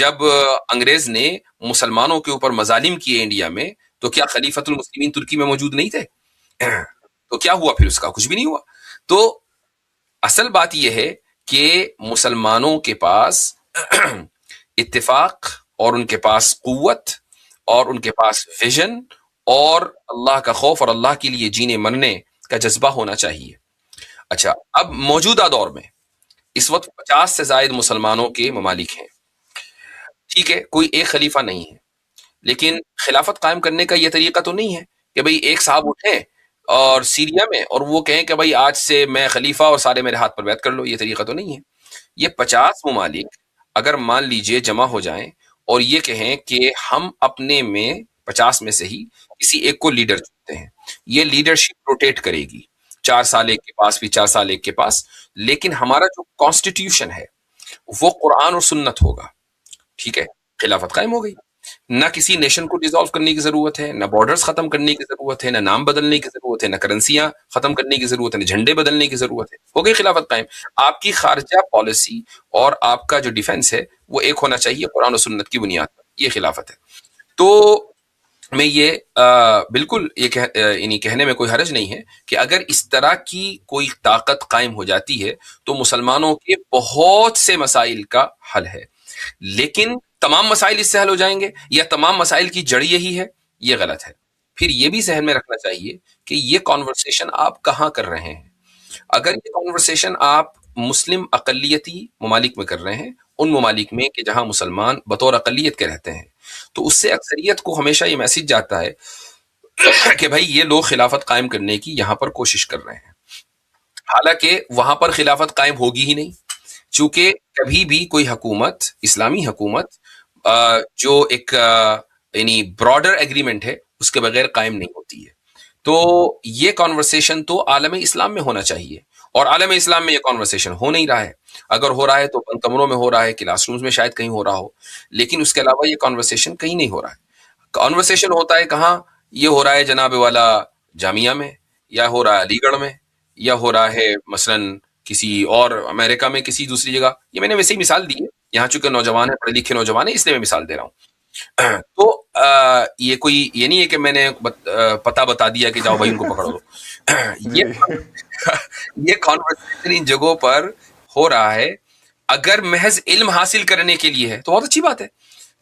جب انگریز نے مسلمانوں کے اوپر مظالم کیے انڈیا میں، تو کیا خلیفۃ المسلمین ترکی میں موجود نہیں تھے؟ تو کیا ہوا پھر؟ اس کا کچھ بھی نہیں ہوا. تو اصل بات یہ ہے کہ مسلمانوں کے پاس اتفاق اور ان کے پاس قوت اور ان کے پاس ویژن اور اللہ کا خوف اور اللہ کے لیے جینے مرنے کا جذبہ ہونا چاہیے. اچھا، اب موجودہ دور میں اس وقت 50 سے زائد مسلمانوں کے ممالک ہیں. ٹھیک ہے، کوئی ایک خلیفہ نہیں ہے. لیکن خلافت قائم کرنے کا یہ طریقہ تو نہیں ہے کہ بھئی ایک صاحب اٹھیں اور سیریا میں اور وہ کہیں کہ بھئی آج سے میں خلیفہ اور سارے میرے ہاتھ پر بیعت کر لو. یہ طریقہ تو نہیں ہے. یہ 50 ممالک اگر مان لیجئے جمع ہو جائیں اور یہ کہیں کہ ہم اپنے میں 50 میں سے ہی کسی ایک کو لیڈر چنتے ہیں، یہ لیڈرشپ روٹیٹ کرے گی، 4 سال ایک کے پاس، پھر 4 سال ایک کے پاس، لیکن ہمارا جو کانسٹیٹیوشن ہے وہ قرآن اور سنت ہوگا. ٹھیک ہے، خلافت قائم ہو گئی. نہ کسی نیشن کو ڈیزالو کرنے کی ضرورت ہے، نہ بارڈرز ختم کرنے کی ضرورت ہے، نہ نام بدلنے کی ضرورت ہے، نہ کرنسیاں ختم کرنے کی ضرورت ہے، نہ جھنڈے بدلنے کی ضرورت ہے. ہو گئی خلافت قائم. آپ کی خارجہ پالیسی اور آپ کا جو ڈیفنس ہے وہ ایک ہونا چاہیے قرآن و سنت کی بنیاد پر. یہ خلافت ہے. تو میں یہ بالکل یہ یعنی کہنے میں کوئی حرج نہیں ہے کہ اگر اس طرح کی کوئی طاقت قائم ہو جاتی ہے تو مسلمانوں کے بہت سے مسائل کا حل ہے. لیکن تمام مسائل اس سے حل ہو جائیں گے یا تمام مسائل کی جڑ یہی ہے، یہ غلط ہے. پھر یہ بھی ذہن میں رکھنا چاہیے کہ یہ کانورسیشن آپ کہاں کر رہے ہیں. اگر یہ کانورسیشن آپ مسلم اقلیتی ممالک میں کر رہے ہیں، ان ممالک میں کہ جہاں مسلمان بطور اقلیت کے رہتے ہیں، تو اس سے اکثریت کو ہمیشہ یہ میسج جاتا ہے کہ بھائی یہ لوگ خلافت قائم کرنے کی یہاں پر کوشش کر رہے ہیں. حالانکہ وہاں پر خلافت قائم ہوگی ہی نہیں، چونکہ کبھی بھی کوئی حکومت، اسلامی حکومت جو ایک یعنی براڈر ایگریمنٹ ہے اس کے بغیر قائم نہیں ہوتی ہے. تو یہ کانورسیشن تو عالم اسلام میں ہونا چاہیے، اور عالم اسلام میں یہ کانورسیشن ہو نہیں رہا ہے. اگر ہو رہا ہے تو بند کمروں میں ہو رہا ہے، کلاس رومز میں شاید کہیں ہو رہا ہو، لیکن اس کے علاوہ یہ کانورسیشن کہیں نہیں ہو رہا ہے. کانورسیشن ہوتا ہے کہاں؟ یہ ہو رہا ہے جناب والا جامعہ میں، یا ہو رہا ہے علی گڑھ میں، یا ہو رہا ہے مثلا کسی اور امریکہ میں کسی دوسری جگہ. یہ میں نے ویسے ہی مثال دی ہے، یہاں چونکہ نوجوان ہیں، پڑھے لکھے نوجوان ہیں، اس لیے میں مثال دے رہا ہوں. تو یہ کوئی یہ نہیں ہے کہ میں نے پتہ بتا دیا کہ جاؤ بھائی ان کو پکڑ لو. جی یہ کانورسیشن ان جگہوں پر ہو رہا ہے اگر محض علم حاصل کرنے کے لیے ہے تو بہت اچھی بات ہے.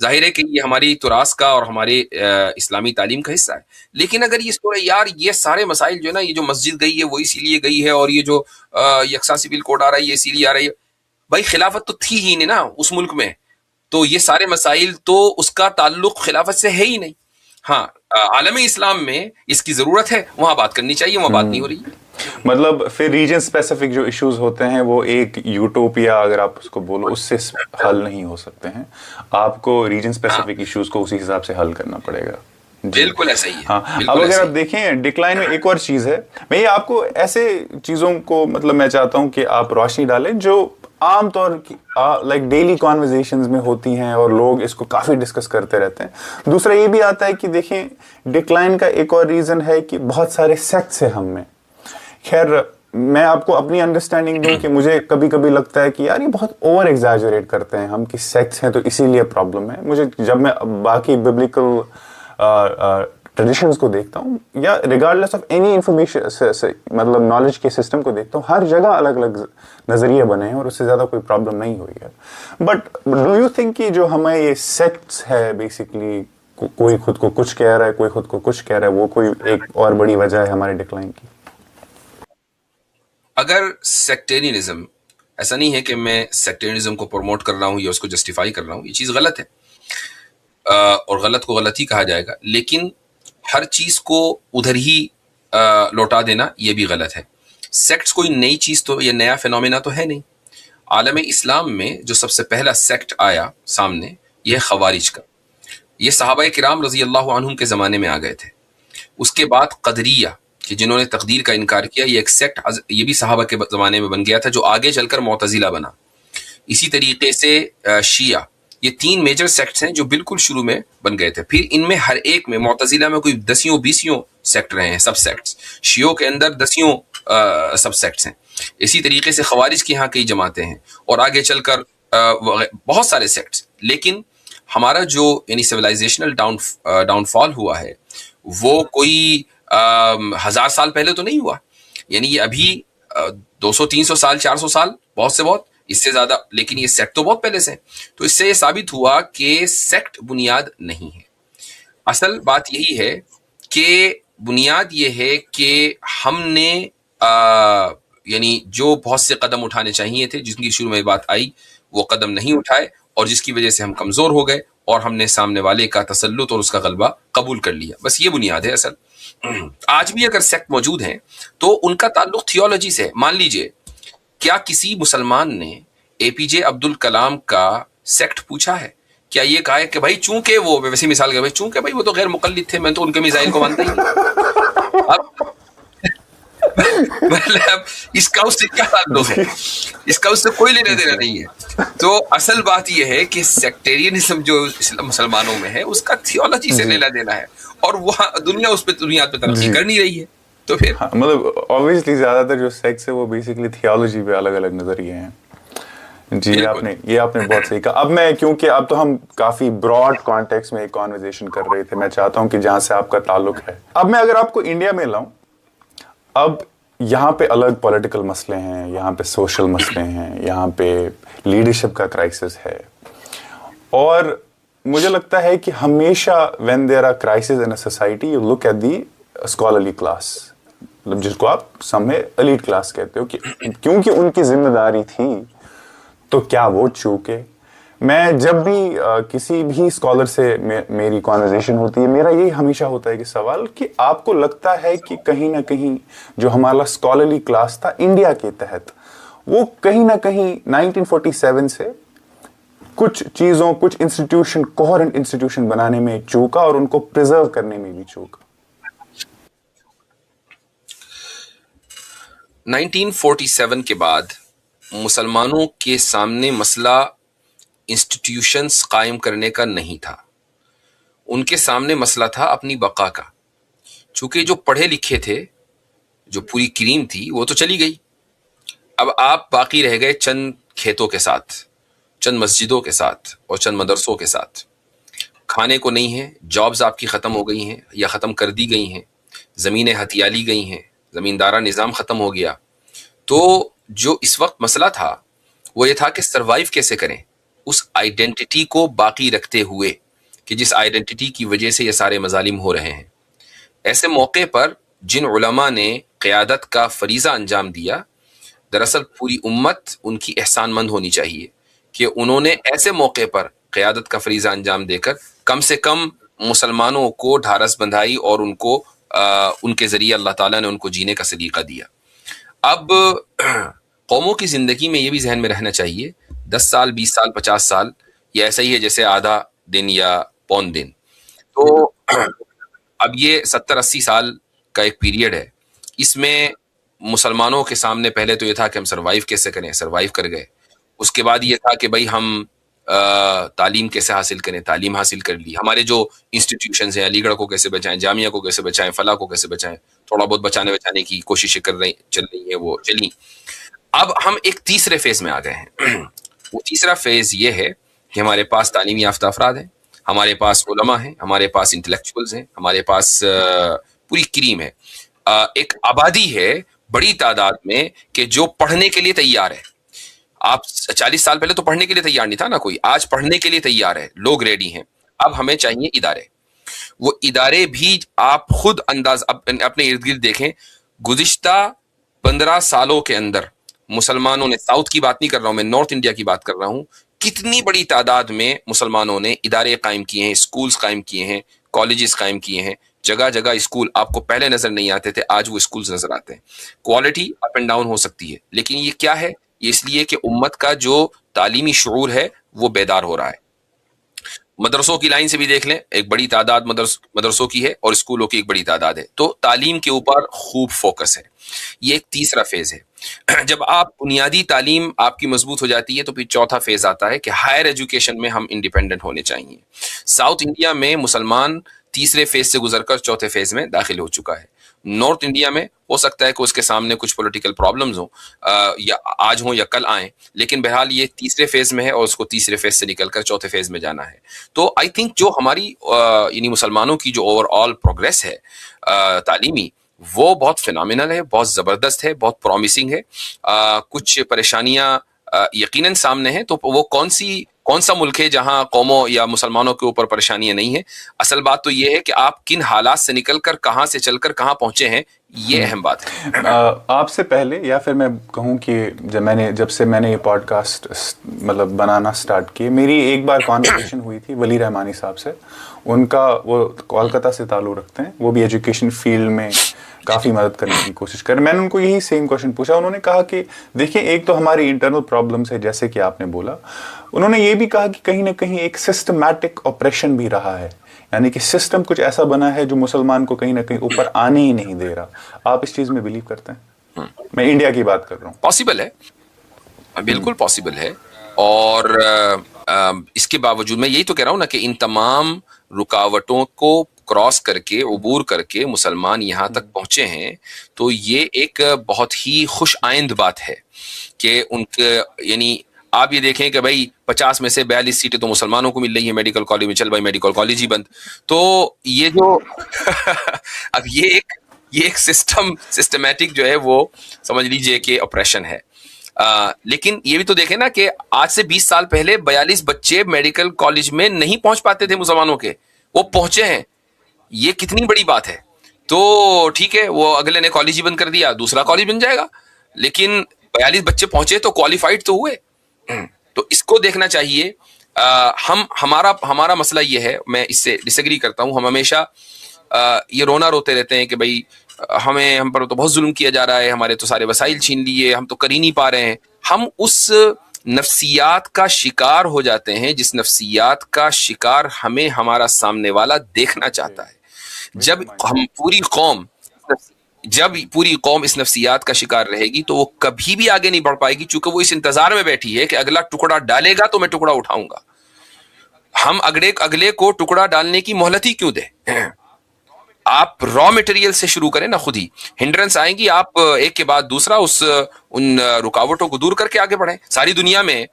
ظاہر ہے کہ یہ ہماری تراث کا اور ہمارے اسلامی تعلیم کا حصہ ہے. لیکن اگر یہ سورہ یار یہ سارے مسائل جو ہے نا، یہ جو مسجد گئی ہے وہ اسی لیے گئی ہے، اور یہ جو یکساں سول کوڈ آ رہا ہے یہ اسی لیے آ رہی ہے، بھائی خلافت تو تھی ہی نہیں نا اس ملک میں، تو یہ سارے مسائل تو اس کا تعلق خلافت سے ہے ہی نہیں. ہاں عالم اسلام میں اس کی ضرورت ہے، وہاں بات کرنی چاہیے، وہاں بات نہیں ہو رہی. مطلب پھر ریجن اسپیسیفک جو ایشوز ہوتے ہیں وہ ایک یوٹوپیا اگر آپ اس کو بولو اس سے حل نہیں ہو سکتے ہیں، آپ کو ریجن اسپیسیفک ایشوز کو اسی حساب سے حل کرنا پڑے گا. بالکل ایسا ہی ہے. ہاں اب اگر آپ دیکھیں ڈکلائن میں ایک اور چیز ہے، میں یہ آپ کو ایسے چیزوں کو مطلب میں چاہتا ہوں کہ آپ روشنی ڈالیں جو عام طور کی لائک ڈیلی کانورزیشنز میں ہوتی ہیں اور لوگ اس کو کافی ڈسکس کرتے رہتے ہیں. دوسرا یہ بھی آتا ہے کہ دیکھیں ڈکلائن کا ایک اور ریزن ہے کہ بہت سارے سیکٹس ہیں ہم میں. خیر میں آپ کو اپنی انڈرسٹینڈنگ دوں کہ مجھے کبھی کبھی لگتا ہے کہ یار یہ بہت اوور ایگزیجریٹ کرتے ہیں ہم کہ سیکٹس ہیں تو اسی لیے پرابلم ہے. مجھے جب میں باقی ببلیکل ٹریڈیشنز کو دیکھتا ہوں یا ریگارڈلیس آف اینی انفارمیشن مطلب نالج کے سسٹم کو دیکھتا ہوں، ہر جگہ الگ الگ نظریے بنے ہیں اور اس سے زیادہ کوئی پرابلم نہیں ہوئی ہے. بٹ ڈو یو تھنک کہ جو ہمیں یہ سیکٹس ہے بیسکلی کوئی خود کو کچھ کہہ رہا ہے کوئی خود کو کچھ کہہ رہا ہے، وہ کوئی ایک اور بڑی وجہ ہے ہمارے ڈکلائن کی؟ اگر سیکٹیرینزم، ایسا نہیں ہے کہ میں سیکٹیرینزم کو پروموٹ کر رہا ہوں یا اس کو جسٹیفائی کر رہا ہوں، یہ چیز غلط ہے اور غلط کو غلط ہی کہا جائے گا، لیکن ہر چیز کو ادھر ہی لوٹا دینا یہ بھی غلط ہے. سیکٹس کوئی نئی چیز تو یا نیا فینومینا تو ہے نہیں. عالم اسلام میں جو سب سے پہلا سیکٹ آیا سامنے یہ خوارج کا، یہ صحابہ کرام رضی اللہ عنہم کے زمانے میں آ گئے تھے. اس کے بعد قدریہ کہ جنہوں نے تقدیر کا انکار کیا، یہ ایک سیکٹ یہ بھی صحابہ کے زمانے میں بن گیا تھا جو آگے چل کر معتزلہ بنا. اسی طریقے سے شیعہ، یہ 3 میجر سیکٹس ہیں جو بالکل شروع میں بن گئے تھے. پھر ان میں ہر ایک میں معتزلہ میں کوئی 10-20 سیکٹ رہے ہیں، سب سیکٹس. شیعوں کے اندر 10 سب سیکٹس ہیں. اسی طریقے سے خوارج کے ہاں کئی جماعتیں ہیں، اور آگے چل کر بہت سارے سیکٹس. لیکن ہمارا جو یعنی سویلائزیشنل ڈاؤن فال ہوا ہے وہ کوئی 1000 سال پہلے تو نہیں ہوا، یعنی یہ ابھی 200-300 سال 400 سال بہت سے بہت اس سے زیادہ، لیکن یہ سیکٹ تو بہت پہلے سے. تو اس سے یہ ثابت ہوا کہ سیکٹ بنیاد نہیں ہے. اصل بات یہی ہے کہ بنیاد یہ ہے کہ ہم نے یعنی جو بہت سے قدم اٹھانے چاہیے تھے، جن کی شروع میں بات آئی وہ قدم نہیں اٹھائے، اور جس کی وجہ سے ہم کمزور ہو گئے اور ہم نے سامنے والے کا تسلط اور اس کا غلبہ قبول کر لیا. بس یہ بنیاد ہے اصل. آج بھی اگر سیکٹ موجود ہیں تو ان کا تعلق تھیولوجی سے. مان لیجئے کیا کسی مسلمان نے اے پی جے عبد الکلام کا سیکٹ پوچھا ہے؟ کیا یہ کہا ہے کہ بھائی چونکہ وہ ویسی مثال کے بھائی چونکہ بھائی وہ تو غیر مقلد تھے میں تو ان کے میزائل کو مانتا ہی نہیں. اب مطلب اس کا اس سے کیا تعلق ہے؟ اس کا اس سے کوئی لینا دینا نہیں ہے. تو اصل بات یہ ہے کہ سیکٹیرینزم جو مسلمانوں میں ہے اس کا تھیولوجی سے لینا دینا ہے اور وہاں دنیا اس پہ دنیا پہ ترقی کر نہیں رہی ہے. تو پھر مطلب obviously زیادہ تر جو سیکس ہے وہ بیسکلی تھیولوجی پہ الگ الگ نظریے ہیں. جی یہ آپ نے بہت صحیح کہا. اب میں کیونکہ اب تو ہم کافی براڈ کانٹیکس میں ایک کانورزیشن کر رہے تھے, میں چاہتا ہوں کہ جہاں سے آپ کا تعلق ہے, اب میں اگر آپ کو انڈیا میں لاؤں, اب یہاں پہ الگ پولیٹیکل مسئلے ہیں, یہاں پہ سوشل مسئلے ہیں, یہاں پہ لیڈرشپ کا کرائسس ہے, اور مجھے لگتا ہے کہ ہمیشہ when there are crises in a society you look at the scholarly class, مطلب جس کو آپ سمجھے ایلیٹ کلاس کہتے ہو, کہ کیونکہ ان کی ذمہ داری تھی تو کیا وہ چوکے. میں جب بھی کسی بھی اسکالر سے میری کانورزیشن ہوتی ہے, میرا یہی ہمیشہ ہوتا ہے کہ سوال کہ آپ کو لگتا ہے کہ کہیں نہ کہیں جو ہمارا اسکالرلی کلاس تھا انڈیا کے تحت, وہ کہیں نہ کہیں 1947 سے کچھ چیزوں, کچھ انسٹیٹیوشن, کوہرنٹ انسٹیٹیوشن بنانے میں چوکا اور ان کو پریزرو کرنے میں بھی چوکا. 1947 کے بعد مسلمانوں کے سامنے مسئلہ انسٹیٹیوشنز قائم کرنے کا نہیں تھا, ان کے سامنے مسئلہ تھا اپنی بقا کا. چونکہ جو پڑھے لکھے تھے, جو پوری کریم تھی وہ تو چلی گئی, اب آپ باقی رہ گئے چند کھیتوں کے ساتھ, چند مسجدوں کے ساتھ اور چند مدرسوں کے ساتھ. کھانے کو نہیں ہے, جابز آپ کی ختم ہو گئی ہیں یا ختم کر دی گئی ہیں, زمینیں ہتھیا لی گئی ہیں, زمیندارہ نظام ختم ہو گیا. تو جو اس وقت مسئلہ تھا وہ یہ تھا کہ سروائیو کیسے کریں اس آئیڈینٹی کو باقی رکھتے ہوئے, کہ جس آئیڈینٹی کی وجہ سے یہ سارے مظالم ہو رہے ہیں. ایسے موقع پر جن علماء نے قیادت کا فریضہ انجام دیا, دراصل پوری امت ان کی احسان مند ہونی چاہیے کہ انہوں نے ایسے موقع پر قیادت کا فریضہ انجام دے کر کم سے کم مسلمانوں کو ڈھارس بندھائی اور ان کو ان کے ذریعے اللہ تعالیٰ نے ان کو جینے کا سلیقہ دیا. اب قوموں کی زندگی میں یہ بھی ذہن میں رہنا چاہیے, 10 سال 20 سال 50 سال یہ ایسا ہی ہے جیسے آدھا دن یا پون دن. تو اب یہ 70-80 سال کا ایک پیریڈ ہے, اس میں مسلمانوں کے سامنے پہلے تو یہ تھا کہ ہم سروائیو کیسے کریں, سروائیو کر گئے. اس کے بعد یہ تھا کہ بھائی ہم تعلیم کیسے حاصل کریں, تعلیم حاصل کر لی. ہمارے جو انسٹیٹیوشنز ہیں, علی گڑھ کو کیسے بچائیں, جامعہ کو کیسے بچائیں, فلاح کو کیسے بچائیں, تھوڑا بہت بچانے کی کوششیں چل رہی ہیں, وہ چلیں. اب ہم ایک تیسرے فیز میں آ گئے ہیں. وہ تیسرا فیز یہ ہے کہ ہمارے پاس تعلیمی یافتہ افراد ہیں, ہمارے پاس علماء ہیں, ہمارے پاس انٹلیکچوئلز ہیں, ہمارے پاس پوری کریم ہے, ایک آبادی ہے بڑی تعداد میں کہ جو پڑھنے کے لیے تیار ہے. آپ 40 سال پہلے تو پڑھنے کے لیے تیار نہیں تھا نا کوئی, آج پڑھنے کے لیے تیار ہے, لوگ ریڈی ہیں. اب ہمیں چاہیے ادارے. وہ ادارے بھی آپ خود انداز اپنے ارد گرد دیکھیں, گزشتہ 15 سالوں کے اندر مسلمانوں نے, ساؤتھ کی بات نہیں کر رہا ہوں میں, نارتھ انڈیا کی بات کر رہا ہوں, کتنی بڑی تعداد میں مسلمانوں نے ادارے قائم کیے ہیں, اسکولز قائم کیے ہیں, کالجز قائم کیے ہیں. جگہ جگہ اسکول آپ کو پہلے نظر نہیں آتے تھے, آج وہ اسکولز نظر آتے ہیں. کوالٹی اپ اینڈ ڈاؤن ہو سکتی ہے, لیکن یہ کیا ہے, یہ اس لیے کہ امت کا جو تعلیمی شعور ہے وہ بیدار ہو رہا ہے. مدرسوں کی لائن سے بھی دیکھ لیں, ایک بڑی تعداد مدرسوں کی ہے اور اسکولوں کی ایک بڑی تعداد ہے. تو تعلیم کے اوپر خوب فوکس ہے. یہ ایک تیسرا فیز ہے. جب آپ بنیادی تعلیم آپ کی مضبوط ہو جاتی ہے تو پھر چوتھا فیز آتا ہے کہ ہائر ایجوکیشن میں ہم انڈیپینڈنٹ ہونے چاہیے. ساؤتھ انڈیا میں مسلمان تیسرے فیز سے گزر کر چوتھے فیز میں داخل ہو چکا ہے. نارتھ انڈیا میں ہو سکتا ہے کہ اس کے سامنے کچھ پولیٹیکل پرابلمز ہوں, یا آج ہوں یا کل آئیں, لیکن بہرحال یہ تیسرے فیز میں ہے اور اس کو تیسرے فیز سے نکل کر چوتھے فیز میں جانا ہے. تو آئی تھنک جو ہماری یعنی مسلمانوں کی جو اوور آل پروگریس ہے تعلیمی, وہ بہت فینامینل ہے, بہت زبردست ہے, بہت پرومسنگ ہے. کچھ پریشانیاں یقیناً سامنے ہیں. تو وہ کون سا ملک ہے جہاں قوموں یا مسلمانوں کے اوپر پریشانیاں نہیں ہیں؟ اصل بات تو یہ ہے کہ آپ کن حالات سے نکل کر کہاں سے چل کر کہاں پہنچے ہیں, یہ اہم بات ہے۔ آپ سے پہلے یا پھر میں کہوں کہ جب سے میں نے یہ پوڈ کاسٹ مطلب بنانا سٹارٹ کی، میری ایک بار کانورسیشن ہوئی تھی ولی رحمانی صاحب سے. ان کا وہ کولکتہ سے تعلق رکھتے ہیں، وہ بھی ایجوکیشن فیلڈ میں کافی مدد کرنے کی کوشش کر. میں نے ان کو یہی سیم کوشچن پوچھا. انہوں نے کہا کہ دیکھیں، ایک تو ہماری انٹرنل پرابلمس ہے جیسے کہ آپ نے بولا. انہوں نے یہ بھی کہا کہ کہیں نہ کہیں ایک سسٹمیٹک آپریشن بھی رہا ہے، یعنی کہ سسٹم کچھ ایسا بنا ہے جو مسلمان کو کہیں نہ کہیں اوپر آنے ہی نہیں دے رہا. آپ اس چیز میں بلیو کرتے ہیں؟ میں انڈیا کی بات کر رہا ہوں. پاسبل ہے، بالکل پاسبل ہے. اور اس کے باوجود میں یہی تو کہہ رہا ہوں نا کہ ان تمام رکاوٹوں کو کراس کر کے، عبور کر کے مسلمان یہاں تک پہنچے ہیں. تو یہ ایک بہت ہی خوش آئند بات ہے کہ ان کے، یعنی آپ یہ دیکھیں کہ بھائی 50 میں سے 42 سیٹیں تو مسلمانوں کو مل رہی ہیں میڈیکل کالج میں. چل بھائی میڈیکل کالج ہی بند. تو یہ جو اب یہ ایک سسٹمیٹک جو ہے وہ سمجھ لیجئے کہ آپریشن ہے. لیکن یہ بھی تو دیکھیں نا کہ آج سے 20 سال پہلے 42 بچے میڈیکل کالج میں نہیں پہنچ پاتے تھے مسلمانوں کے، وہ پہنچے ہیں. یہ کتنی بڑی بات ہے. تو ٹھیک ہے، وہ اگلے نے کالج ہی بند کر دیا، دوسرا کالج بن جائے گا، لیکن 42 بچے پہنچے تو کوالیفائڈ تو ہوئے. تو اس کو دیکھنا چاہیے. ہمارا مسئلہ یہ ہے، میں اس سے ڈس ایگری کرتا ہوں. ہم ہمیشہ یہ رونا روتے رہتے ہیں کہ بھائی ہم پر تو بہت ظلم کیا جا رہا ہے، ہمارے تو سارے وسائل چھین لیے، ہم تو کر ہی نہیں پا رہے ہیں. ہم اس نفسیات کا شکار ہو جاتے ہیں جس نفسیات کا شکار ہمیں ہمارا سامنے والا دیکھنا چاہتا ہے. جب پوری قوم اس نفسیات کا شکار رہے گی تو وہ کبھی بھی آگے نہیں بڑھ پائے گی، چونکہ وہ اس انتظار میں بیٹھی ہے کہ اگلا ٹکڑا ڈالے گا تو میں ٹکڑا اٹھاؤں گا. ہم اگلے کو ٹکڑا ڈالنے کی مہلت ہی کیوں دیں؟ آپ را مٹیریل سے شروع کریں نا. خود ہی ہنڈرنس آئیں گی، آپ ایک کے بعد دوسرا ان رکاوٹوں کو دور کر کے آگے بڑھیں. ساری دنیا میں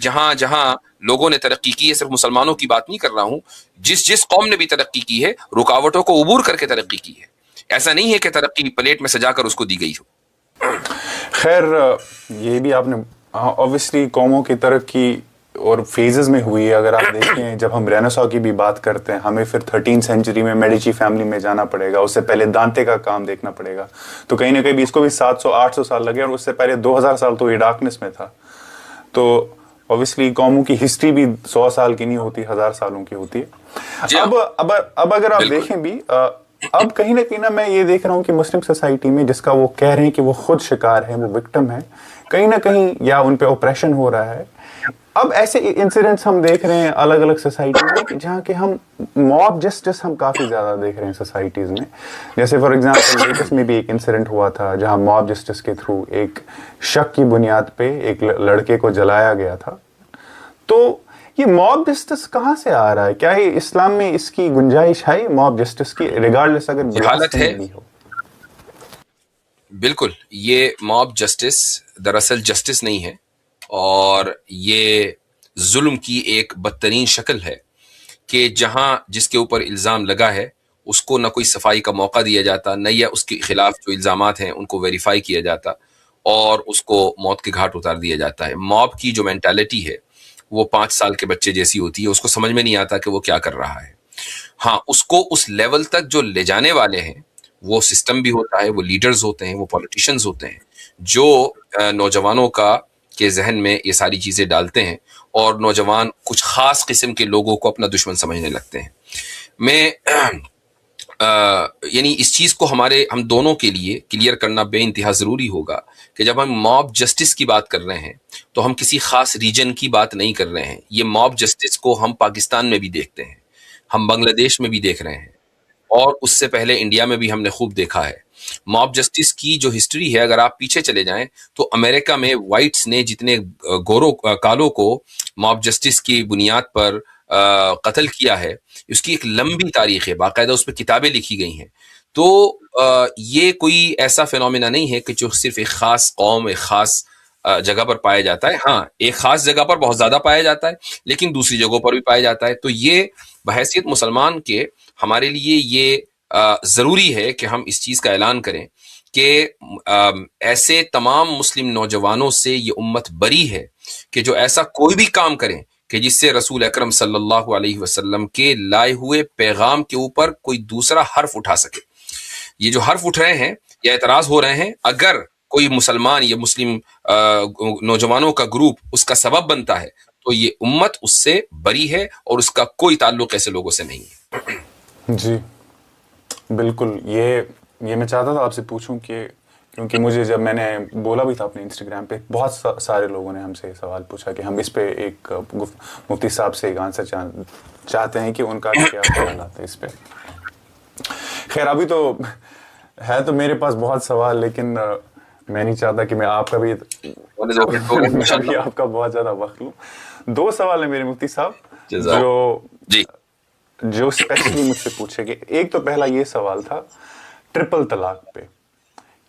جہاں لوگوں نے ترقی کی ہے، صرف مسلمانوں کی بات نہیں کر رہا ہوں، جس قوم نے بھی ترقی کی ہے رکاوٹوں کو عبور کر کے ترقی کی ہے. ایسا نہیں ہے کہ ترقی پلیٹ میں سجا کر اس کو دی گئی ہو. خیر، یہ بھی آپ نے اوبویسلی قوموں کی ترقی اور فیزز میں ہوئی ہے. اگر آپ دیکھیں، جب ہم رینیسا کی بھی بات کرتے ہیں، ہمیں پھر 13 سینچری میں میڈیچی فیملی میں جانا پڑے گا. اس سے پہلے دانتے کا کام دیکھنا پڑے گا. تو کہیں نہ کہیں بھی اس کو بھی 700-800 سال لگے، اور اس سے پہلے 2000 سال تو یہ ڈارکنس میں تھا. تو اوبویسلی قوموں کی ہسٹری بھی 100 سال کی نہیں ہوتی، 1000 سالوں کی ہوتی ہے. اب اگر آپ دیکھیں بھی، اب کہیں نہ کہیں میں یہ دیکھ رہا ہوں کہ مسلم سوسائٹی میں، جس کا وہ کہہ رہے ہیں کہ وہ خود شکار ہے، وہ وکٹم ہے، کہیں نہ کہیں یا ان پہ آپریشن ہو رہا ہے. اب ایسے انسیڈنٹس ہم دیکھ رہے ہیں الگ الگ سوسائٹی میں، جہاں کہ ہم موب جسٹس ہم کافی زیادہ دیکھ رہے ہیں سوسائٹیز میں. جیسے فار ایگزامپل لیٹسٹ میں بھی ایک انسیڈنٹ ہوا تھا جہاں موب جسٹس کے تھرو ایک شک کی بنیاد پہ ایک لڑکے کو جلایا گیا تھا. تو یہ موب جسٹس کہاں سے آ رہا ہے؟ کیا یہ اسلام میں اس کی گنجائش ہے موب جسٹس کی، ریگارڈلیس اگر حالت ہے؟ بالکل، یہ موب جسٹس دراصل جسٹس نہیں ہے، اور یہ ظلم کی ایک بدترین شکل ہے کہ جہاں جس کے اوپر الزام لگا ہے اس کو نہ کوئی صفائی کا موقع دیا جاتا، نہ یا اس کے خلاف جو الزامات ہیں ان کو ویریفائی کیا جاتا، اور اس کو موت کے گھاٹ اتار دیا جاتا ہے. موب کی جو مینٹالٹی ہے وہ 5 سال کے بچے جیسی ہوتی ہے. اس کو سمجھ میں نہیں آتا کہ وہ کیا کر رہا ہے. ہاں، اس کو اس لیول تک جو لے جانے والے ہیں وہ سسٹم بھی ہوتا ہے، وہ لیڈرز ہوتے ہیں، وہ پولیٹیشنز ہوتے ہیں، جو نوجوانوں کے ذہن میں یہ ساری چیزیں ڈالتے ہیں، اور نوجوان کچھ خاص قسم کے لوگوں کو اپنا دشمن سمجھنے لگتے ہیں. میں یعنی اس چیز کو ہم دونوں کے لیے کلیئر کرنا بے انتہا ضروری ہوگا کہ جب ہم موب جسٹس کی بات کر رہے ہیں تو ہم کسی خاص ریجن کی بات نہیں کر رہے ہیں. یہ موب جسٹس کو ہم پاکستان میں بھی دیکھتے ہیں، ہم بنگلہ دیش میں بھی دیکھ رہے ہیں، اور اس سے پہلے انڈیا میں بھی ہم نے خوب دیکھا ہے. موب جسٹس کی جو ہسٹری ہے، اگر آپ پیچھے چلے جائیں تو امریکہ میں وائٹس نے جتنے کالوں کو موب جسٹس کی بنیاد پر قتل کیا ہے، اس کی ایک لمبی تاریخ ہے، باقاعدہ اس پہ کتابیں لکھی گئی ہیں. تو یہ کوئی ایسا فینومینا نہیں ہے کہ جو صرف ایک خاص قوم، ایک خاص جگہ پر پایا جاتا ہے. ہاں، ایک خاص جگہ پر بہت زیادہ پایا جاتا ہے، لیکن دوسری جگہوں پر بھی پایا جاتا ہے. تو یہ بحیثیت مسلمان کے ہمارے لیے یہ ضروری ہے کہ ہم اس چیز کا اعلان کریں کہ ایسے تمام مسلم نوجوانوں سے یہ امت بری ہے کہ جو ایسا کوئی بھی کام کریں کہ جس سے رسول اکرم صلی اللہ علیہ وسلم کے لائے ہوئے پیغام کے اوپر کوئی دوسرا حرف اٹھا سکے. یہ جو حرف اٹھ رہے ہیں یا اعتراض ہو رہے ہیں، اگر کوئی مسلمان یا مسلم نوجوانوں کا گروپ اس کا سبب بنتا ہے تو یہ امت اس سے بری ہے اور اس کا کوئی تعلق ایسے لوگوں سے نہیں ہے۔ جی بالکل، یہ میں چاہتا تھا آپ سے پوچھوں کہ کیونکہ مجھے جب میں نے بولا بھی تھا اپنے انسٹاگرام پہ، بہت سارے لوگوں نے ہم سے سوال پوچھا کہ ہم اس پہ ایک مفتی صاحب سے ایک آنسر چاہتے ہیں کہ ان کا کیا خیالات ہے اس پہ۔ خیر ابھی تو ہے تو میرے پاس بہت سوال، لیکن میں نہیں چاہتا کہ میں آپ کا بھی آپ کا بہت زیادہ وقت لوں۔ 2 سوال ہیں میرے مفتی صاحب جو اسپیشلی مجھ سے پوچھے گئے۔ ایک تو پہلا یہ سوال تھا ٹرپل طلاق پہ،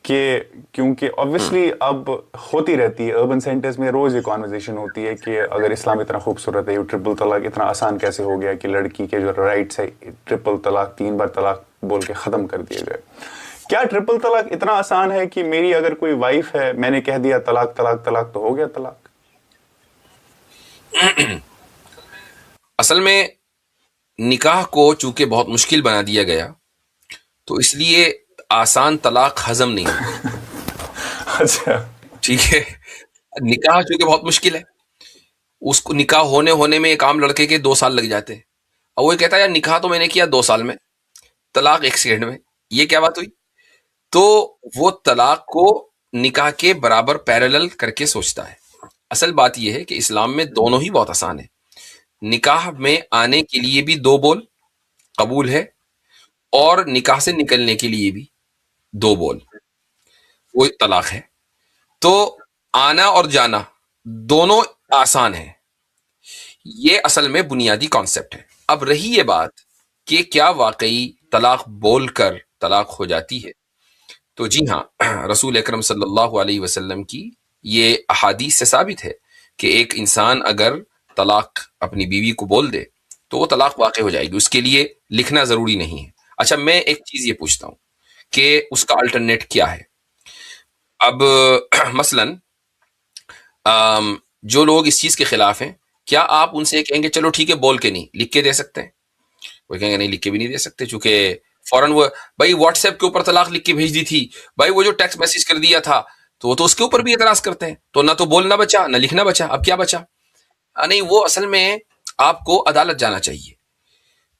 کہ کیونکہ obviously اب ہوتی رہتی ہے اربن سینٹرز میں، روز یہ کانورزیشن ہوتی ہے کہ اگر اسلام اتنا خوبصورت ہے، ٹرپل طلاق اتنا آسان کیسے ہو گیا کہ لڑکی کے جو رائٹس ہے ٹرپل طلاق 3 بار طلاق بول کے ختم کر دیے گئے۔ کیا ٹرپل طلاق اتنا آسان ہے کہ میری اگر کوئی وائف ہے، میں نے کہہ دیا طلاق طلاق طلاق تو ہو گیا طلاق؟ اصل میں نکاح کو چونکہ بہت مشکل بنا دیا گیا تو اس لیے آسان طلاق ہضم نہیں ہوتی۔ اچھا ٹھیک ہے، نکاح چونکہ بہت مشکل ہے، اس کو نکاح ہونے میں ایک عام لڑکے کے 2 سال لگ جاتے ہیں، اور وہ کہتا ہے یار نکاح تو میں نے کیا 2 سال میں، طلاق 1 سیکنڈ میں، یہ کیا بات ہوئی؟ تو وہ طلاق کو نکاح کے برابر پیرالل کر کے سوچتا ہے۔ اصل بات یہ ہے کہ اسلام میں دونوں ہی بہت آسان ہے۔ نکاح میں آنے کے لیے بھی 2 بول قبول ہے، اور نکاح سے نکلنے کے لیے بھی 2 بول، وہ طلاق ہے۔ تو آنا اور جانا دونوں آسان ہیں، یہ اصل میں بنیادی کانسیپٹ ہے۔ اب رہی یہ بات کہ کیا واقعی طلاق بول کر طلاق ہو جاتی ہے، تو جی ہاں، رسول اکرم صلی اللہ علیہ وسلم کی یہ احادیث سے ثابت ہے کہ ایک انسان اگر طلاق اپنی بیوی کو بول دے تو وہ طلاق واقع ہو جائے گی، اس کے لیے لکھنا ضروری نہیں ہے۔ اچھا میں ایک چیز یہ پوچھتا ہوں کہ اس کا الٹرنیٹ کیا ہے؟ اب مثلاً جو لوگ اس چیز کے خلاف ہیں، کیا آپ ان سے کہیں گے چلو ٹھیک ہے بول کے نہیں لکھ کے دے سکتے ہیں؟ وہ کہیں گے نہیں لکھ کے بھی نہیں دے سکتے، چونکہ فوراً وہ بھائی واٹس ایپ کے اوپر طلاق لکھ کے بھیج دی تھی، بھائی وہ جو ٹیکسٹ میسج کر دیا تھا، تو وہ تو اس کے اوپر بھی اعتراض کرتے ہیں، تو نہ تو بولنا بچا نہ لکھنا بچا، اب کیا بچا؟ نہیں، وہ اصل میں آپ کو عدالت جانا چاہیے۔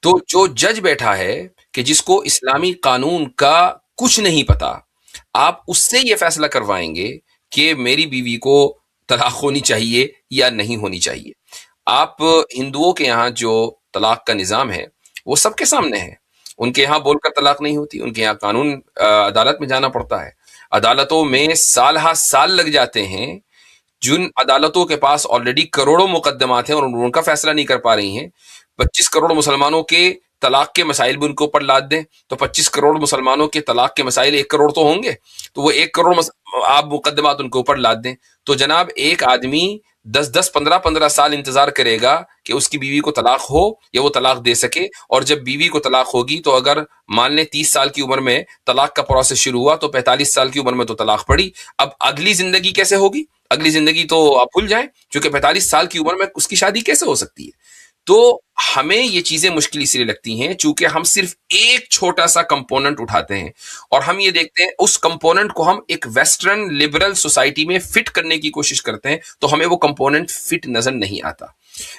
تو جو جج بیٹھا ہے کہ جس کو اسلامی قانون کا کچھ نہیں پتا، آپ اس سے یہ فیصلہ کروائیں گے کہ میری بیوی کو طلاق ہونی چاہیے یا نہیں ہونی چاہیے۔ آپ ہندوؤں کے یہاں جو طلاق کا نظام ہے وہ سب کے سامنے ہے، ان کے یہاں بول کر طلاق نہیں ہوتی، ان کے یہاں قانون عدالت میں جانا پڑتا ہے، عدالتوں میں سال ہا سال لگ جاتے ہیں، جن عدالتوں کے پاس آلریڈی کروڑوں مقدمات ہیں اور ان کا فیصلہ نہیں کر پا رہی ہیں۔ 25 کروڑ مسلمانوں کے طلاق کے مسائل بھی ان کے اوپر لاد دیں تو 25 کروڑ مسلمانوں کے طلاق کے مسائل 1 کروڑ تو ہوں گے، تو وہ 1 کروڑ آپ مقدمات ان کے اوپر لاد دیں، تو جناب ایک آدمی 10 15 سال انتظار کرے گا کہ اس کی بیوی کو طلاق ہو یا وہ طلاق دے سکے، اور جب بیوی کو طلاق ہوگی تو اگر مان لیں 30 سال کی عمر میں طلاق کا پروسیس شروع ہوا تو 45 سال کی عمر میں تو طلاق پڑی، اب اگلی زندگی کیسے ہوگی؟ اگلی زندگی تو آپ بھول جائیں، چونکہ 45 سال کی عمر میں اس کی شادی کیسے ہو سکتی ہے؟ تو ہمیں یہ چیزیں مشکل اس لیے لگتی ہیں چونکہ ہم صرف ایک چھوٹا سا کمپوننٹ اٹھاتے ہیں اور ہم یہ دیکھتے ہیں اس کمپوننٹ کو ہم ایک ویسٹرن لبرل سوسائٹی میں فٹ کرنے کی کوشش کرتے ہیں، تو ہمیں وہ کمپوننٹ فٹ نظر نہیں آتا۔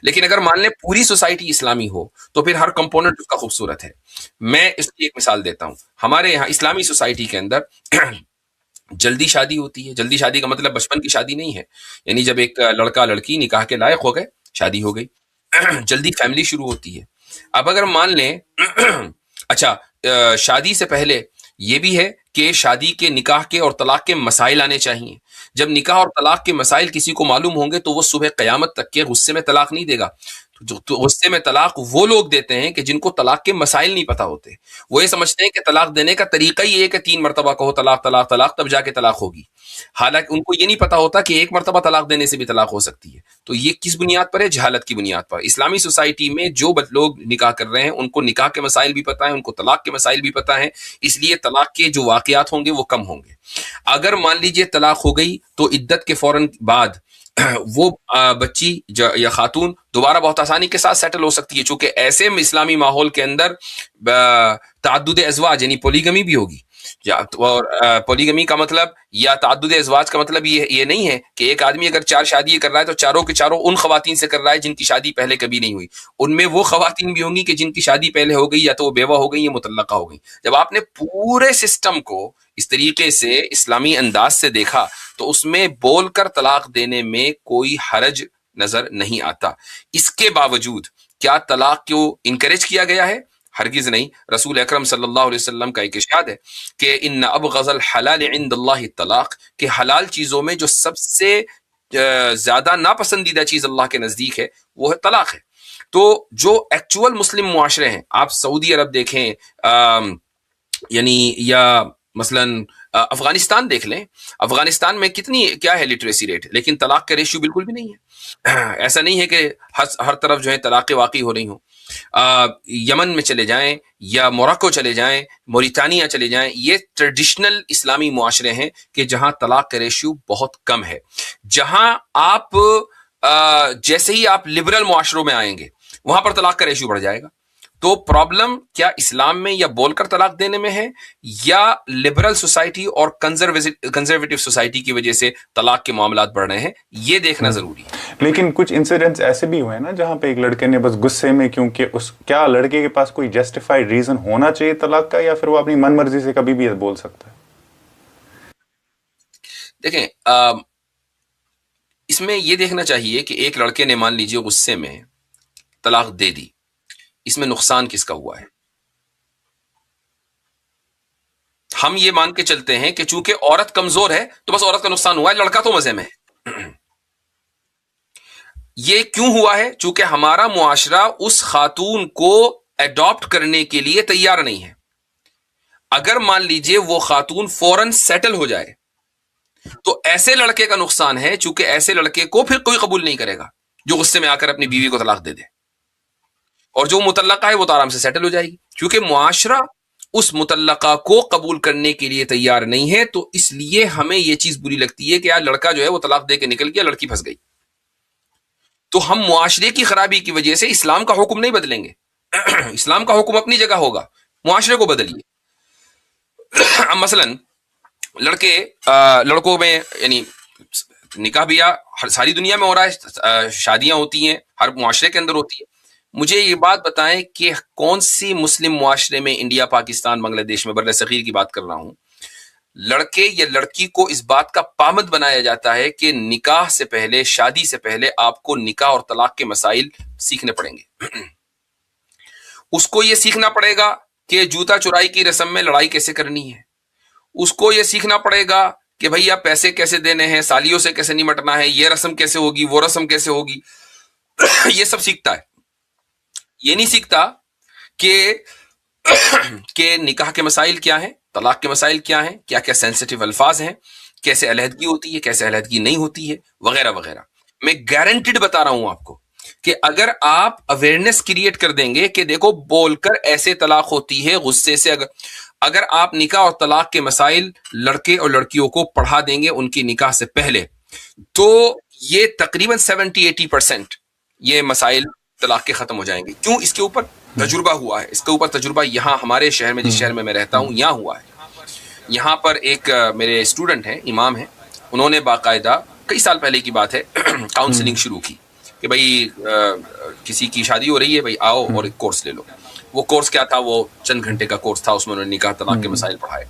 لیکن اگر مان لیں پوری سوسائٹی اسلامی ہو تو پھر ہر کمپوننٹ اس کا خوبصورت ہے۔ میں اس کی ایک مثال دیتا ہوں، ہمارے یہاں اسلامی سوسائٹی کے اندر جلدی شادی ہوتی ہے۔ جلدی شادی کا مطلب بچپن کی شادی نہیں ہے، یعنی جب ایک لڑکا لڑکی نکاح کے لائق ہو گئے شادی ہو گئی، جلدی فیملی شروع ہوتی ہے۔ اب اگر مان لیں اچھا شادی سے پہلے یہ بھی ہے کہ شادی کے نکاح کے اور طلاق کے مسائل آنے چاہیے۔ جب نکاح اور طلاق کے مسائل کسی کو معلوم ہوں گے تو وہ صبح قیامت تک کے غصے میں طلاق نہیں دے گا۔ تو غصے میں طلاق وہ لوگ دیتے ہیں کہ جن کو طلاق کے مسائل نہیں پتا ہوتے، وہ یہ سمجھتے ہیں کہ طلاق دینے کا طریقہ ہی یہ کہ 3 مرتبہ کہو طلاق طلاق طلاق تب جا کے طلاق ہوگی، حالانکہ ان کو یہ نہیں پتا ہوتا کہ 1 مرتبہ طلاق دینے سے بھی طلاق ہو سکتی ہے۔ تو یہ کس بنیاد پر ہے؟ جہالت کی بنیاد پر۔ اسلامی سوسائٹی میں جو لوگ نکاح کر رہے ہیں ان کو نکاح کے مسائل بھی پتا ہیں، ان کو طلاق کے مسائل بھی پتا ہیں، اس لیے طلاق کے جو واقعات ہوں گے وہ کم ہوں گے۔ اگر مان لیجئے طلاق ہو گئی تو عدت کے فوراً بعد وہ بچی یا خاتون دوبارہ بہت آسانی کے ساتھ سیٹل ہو سکتی ہے، چونکہ ایسے اسلامی ماحول کے اندر تعدد ازواج یعنی پولیگمی بھی ہوگی۔ یا اور پولیگمی کا مطلب یا تعدد ازواج کا مطلب یہ نہیں ہے کہ ایک آدمی اگر 4 شادی کر رہا ہے تو چاروں کے چاروں ان خواتین سے کر رہا ہے جن کی شادی پہلے کبھی نہیں ہوئی. ان میں وہ خواتین بھی ہوں گی کہ جن کی شادی پہلے ہو گئی، یا تو وہ بیوہ ہو گئی یا مطلقہ ہو گئی. جب آپ نے پورے سسٹم کو اس طریقے سے اسلامی انداز سے دیکھا تو اس میں بول کر طلاق دینے میں کوئی حرج نظر نہیں آتا. اس کے باوجود کیا طلاق کو انکریج کیا گیا ہے؟ ہرگز نہیں. رسول اکرم صلی اللہ علیہ وسلم کا ایک ارشاد ہے کہ ان ابغض الحلال عند اللہ الطلاق، کہ حلال چیزوں میں جو سب سے زیادہ ناپسندیدہ چیز اللہ کے نزدیک ہے وہ ہے طلاق ہے. تو جو ایکچول مسلم معاشرے ہیں، آپ سعودی عرب دیکھیں، یعنی یا مثلا افغانستان دیکھ لیں. افغانستان میں کتنی کیا ہے لٹریسی ریٹ، لیکن طلاق کا ریشیو بالکل بھی نہیں ہے. ایسا نہیں ہے کہ ہر طرف جو ہے طلاقیں واقع ہو رہی ہوں. یمن میں چلے جائیں یا موراکو چلے جائیں، موریتانیہ چلے جائیں، یہ ٹریڈیشنل اسلامی معاشرے ہیں کہ جہاں طلاق کا ریشیو بہت کم ہے. جہاں آپ جیسے ہی آپ لبرل معاشروں میں آئیں گے وہاں پر طلاق کا ریشیو بڑھ جائے گا. تو پرابلم کیا اسلام میں یا بول کر طلاق دینے میں ہے، یا لبرل سوسائٹی اور کنزرویٹو سوسائٹی کی وجہ سے طلاق کے معاملات بڑھ رہے ہیں؟ یہ دیکھنا ضروری ہے. لیکن کچھ انسیڈنٹس ایسے بھی ہوئے نا جہاں پہ ایک لڑکے نے بس غصے میں، کیونکہ کیا لڑکے کے پاس کوئی جسٹیفائڈ ریزن ہونا چاہیے طلاق کا، یا پھر وہ اپنی من مرضی سے کبھی بھی بول سکتا ہے؟ دیکھیں، اس میں یہ دیکھنا چاہیے کہ ایک لڑکے نے مان لیجیے غصے میں طلاق دے دی، اس میں نقصان کس کا ہوا ہے؟ ہم یہ مان کے چلتے ہیں کہ چونکہ عورت کمزور ہے تو بس عورت کا نقصان ہوا ہے، لڑکا تو مزے میں ہے. یہ کیوں ہوا ہے؟ چونکہ ہمارا معاشرہ اس خاتون کو ایڈاپٹ کرنے کے لیے تیار نہیں ہے. اگر مان لیجئے وہ خاتون فوراً سیٹل ہو جائے تو ایسے لڑکے کا نقصان ہے، چونکہ ایسے لڑکے کو پھر کوئی قبول نہیں کرے گا جو غصے میں آ کر اپنی بیوی کو طلاق دے دے. اور جو مطلقہ ہے وہ تو آرام سے سیٹل ہو جائے گی، کیونکہ معاشرہ اس مطلقہ کو قبول کرنے کے لیے تیار نہیں ہے. تو اس لیے ہمیں یہ چیز بری لگتی ہے کہ یار لڑکا جو ہے وہ طلاق دے کے نکل گیا، لڑکی پھنس گئی. تو ہم معاشرے کی خرابی کی وجہ سے اسلام کا حکم نہیں بدلیں گے. اسلام کا حکم اپنی جگہ ہوگا، معاشرے کو بدلیے. مثلا لڑکوں میں یعنی نکاح بیاہ ساری دنیا میں ہو رہا ہے، شادیاں ہوتی ہیں، ہر معاشرے کے اندر ہوتی ہے. مجھے یہ بات بتائیں کہ کون سی مسلم معاشرے میں، انڈیا، پاکستان، بنگلہ دیش میں، بر صغیر کی بات کر رہا ہوں، لڑکے یا لڑکی کو اس بات کا پابند بنایا جاتا ہے کہ نکاح سے پہلے، شادی سے پہلے آپ کو نکاح اور طلاق کے مسائل سیکھنے پڑیں گے. اس کو یہ سیکھنا پڑے گا کہ جوتا چورائی کی رسم میں لڑائی کیسے کرنی ہے. اس کو یہ سیکھنا پڑے گا کہ بھئی آپ پیسے کیسے دینے ہیں، سالیوں سے کیسے نمٹنا ہے، یہ رسم کیسے ہوگی، وہ رسم کیسے ہوگی. یہ سب سیکھتا ہے. یہ نہیں سیکھتا کہ نکاح کے مسائل کیا ہیں، طلاق کے مسائل کیا ہیں، کیا کیا سینسٹیو الفاظ ہیں، کیسے علیحدگی ہوتی ہے، کیسے علیحدگی نہیں ہوتی ہے، وغیرہ وغیرہ. میں گارنٹیڈ بتا رہا ہوں آپ کو کہ اگر آپ اویئرنیس کریٹ کر دیں گے کہ دیکھو بول کر ایسے طلاق ہوتی ہے غصے سے، اگر آپ نکاح اور طلاق کے مسائل لڑکے اور لڑکیوں کو پڑھا دیں گے ان کی نکاح سے پہلے، تو یہ تقریباً 70-80% یہ مسائل طلاق کے ختم ہو جائیں گے. کیوں؟ اس کے اوپر تجربہ ہوا ہے. اس کے اوپر تجربہ یہاں ہمارے شہر میں، جس شہر میں رہتا ہوں، یہاں ہوا ہے. یہاں پر ایک میرے اسٹوڈنٹ ہیں، امام ہیں، انہوں نے باقاعدہ کئی سال پہلے کی بات ہے کاؤنسلنگ شروع کی کہ بھائی کسی کی شادی ہو رہی ہے، بھائی آؤ اور ایک کورس لے لو. وہ کورس کیا تھا؟ وہ چند گھنٹے کا کورس تھا، اس میں انہوں نے نکاح طلاق کے مسائل پڑھائے.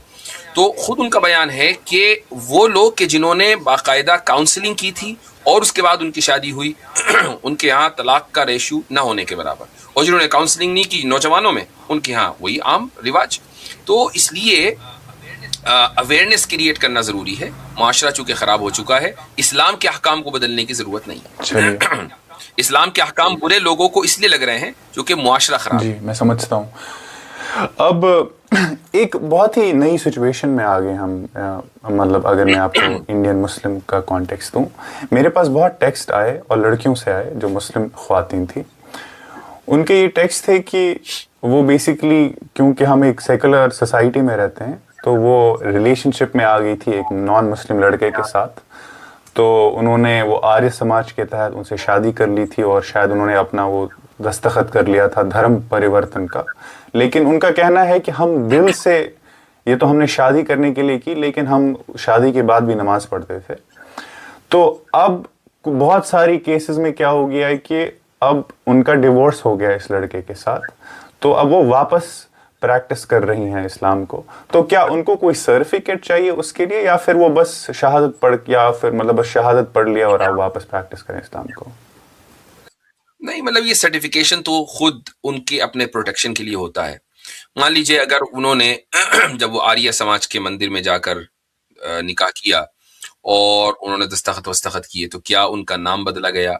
تو خود ان کا بیان ہے کہ وہ لوگ کہ جنہوں نے باقاعدہ کاؤنسلنگ کی تھی اور اس کے بعد ان کی شادی ہوئی، ان کے ہاں طلاق کا ریشیو نہ ہونے کے برابر، اور جنہوں نے کاؤنسلنگ نہیں کی نوجوانوں میں، ان کے ہاں وہی عام رواج. تو اس لیے اویئرنیس کریٹ کرنا ضروری ہے. معاشرہ چونکہ خراب ہو چکا ہے، اسلام کے احکام کو بدلنے کی ضرورت نہیں ہے. اسلام کے احکام برے لوگوں کو اس لیے لگ رہے ہیں کیونکہ معاشرہ خراب. جی میں سمجھتا ہوں. اب ایک بہت ہی نئی سچویشن میں آ گئے ہم. مطلب اگر میں آپ کو انڈین مسلم کا کانٹیکسٹ دوں، میرے پاس بہت ٹیکسٹ آئے اور لڑکیوں سے آئے جو مسلم خواتین تھی. ان کے یہ ٹیکسٹ تھے کہ وہ بیسیکلی کیونکہ ہم ایک سیکولر سوسائٹی میں رہتے ہیں تو وہ ریلیشن شپ میں آ گئی تھی ایک نان مسلم لڑکے کے ساتھ. تو انہوں نے وہ آریہ سماج کے تحت ان سے شادی کر لی تھی اور شاید انہوں نے اپنا وہ دستخط کر لیا تھا دھرم پریورتن کا. لیکن ان کا کہنا ہے کہ ہم دل سے یہ تو ہم نے شادی کرنے کے لیے کی، لیکن ہم شادی کے بعد بھی نماز پڑھتے تھے. تو اب بہت ساری کیسز میں کیا ہو گیا ہے کہ اب ان کا ڈیورس ہو گیا اس لڑکے کے ساتھ، تو اب وہ واپس پریکٹس کر رہی ہیں اسلام کو. تو کیا ان کو کوئی سرٹیفکیٹ چاہیے اس کے لیے، یا پھر وہ بس شہادت پڑھ، یا پھر مطلب بس شہادت پڑھ لیا اور آپ واپس پریکٹس کریں اسلام کو؟ نہیں، مطلب یہ سرٹیفکیشن تو خود ان کے اپنے پروٹیکشن کے لیے ہوتا ہے. مان لیجئے اگر انہوں نے جب وہ آریہ سماج کے مندر میں جا کر نکاح کیا اور انہوں نے دستخط کیے، تو کیا ان کا نام بدلا گیا؟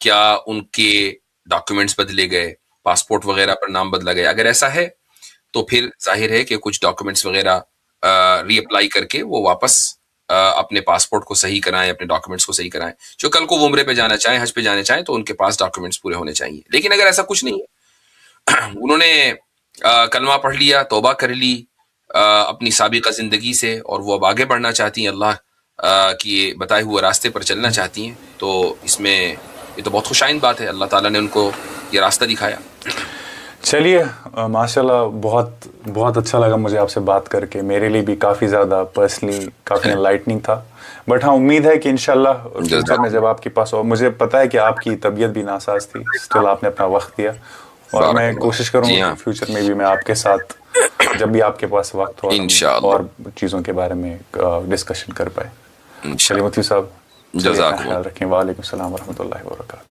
کیا ان کے ڈاکیومنٹس بدلے گئے؟ پاسپورٹ وغیرہ پر نام بدلا گیا؟ اگر ایسا ہے تو پھر ظاہر ہے کہ کچھ ڈاکیومنٹس وغیرہ ری اپلائی کر کے وہ واپس اپنے پاسپورٹ کو صحیح کرائیں، اپنے ڈاکیومنٹس کو صحیح کرائیں. جو کل کو وہ عمرے پہ جانا چاہیں، حج پہ جانا چاہیں، تو ان کے پاس ڈاکیومنٹس پورے ہونے چاہیے. لیکن اگر ایسا کچھ نہیں ہے، انہوں نے کلمہ پڑھ لیا، توبہ کر لی اپنی سابقہ زندگی سے، اور وہ اب آگے بڑھنا چاہتی ہیں، اللہ کی بتائے ہوئے راستے پر چلنا چاہتی ہیں، تو اس میں یہ تو بہت خوشائند بات ہے. اللہ تعالیٰ نے ان کو یہ راستہ دکھایا. چلیے، ماشاءاللہ بہت بہت اچھا لگا مجھے آپ سے بات کر کے. میرے لیے بھی کافی زیادہ پرسنلی کافی انلائٹننگ تھا. بٹ ہاں، امید ہے کہ انشاءاللہ فیوچر میں جب آپ کے پاس ہو، مجھے پتہ ہے کہ آپ کی طبیعت بھی ناساز تھی، اسٹل آپ نے اپنا وقت دیا، اور میں کوشش کروں گا کہ فیوچر میں بھی میں آپ کے ساتھ جب بھی آپ کے پاس وقت ہو اور چیزوں کے بارے میں ڈسکشن کر پائے. چلیے مفتی صاحب، خیال رکھیں. وعلیکم السلام ورحمۃ اللہ وبرکاتہ.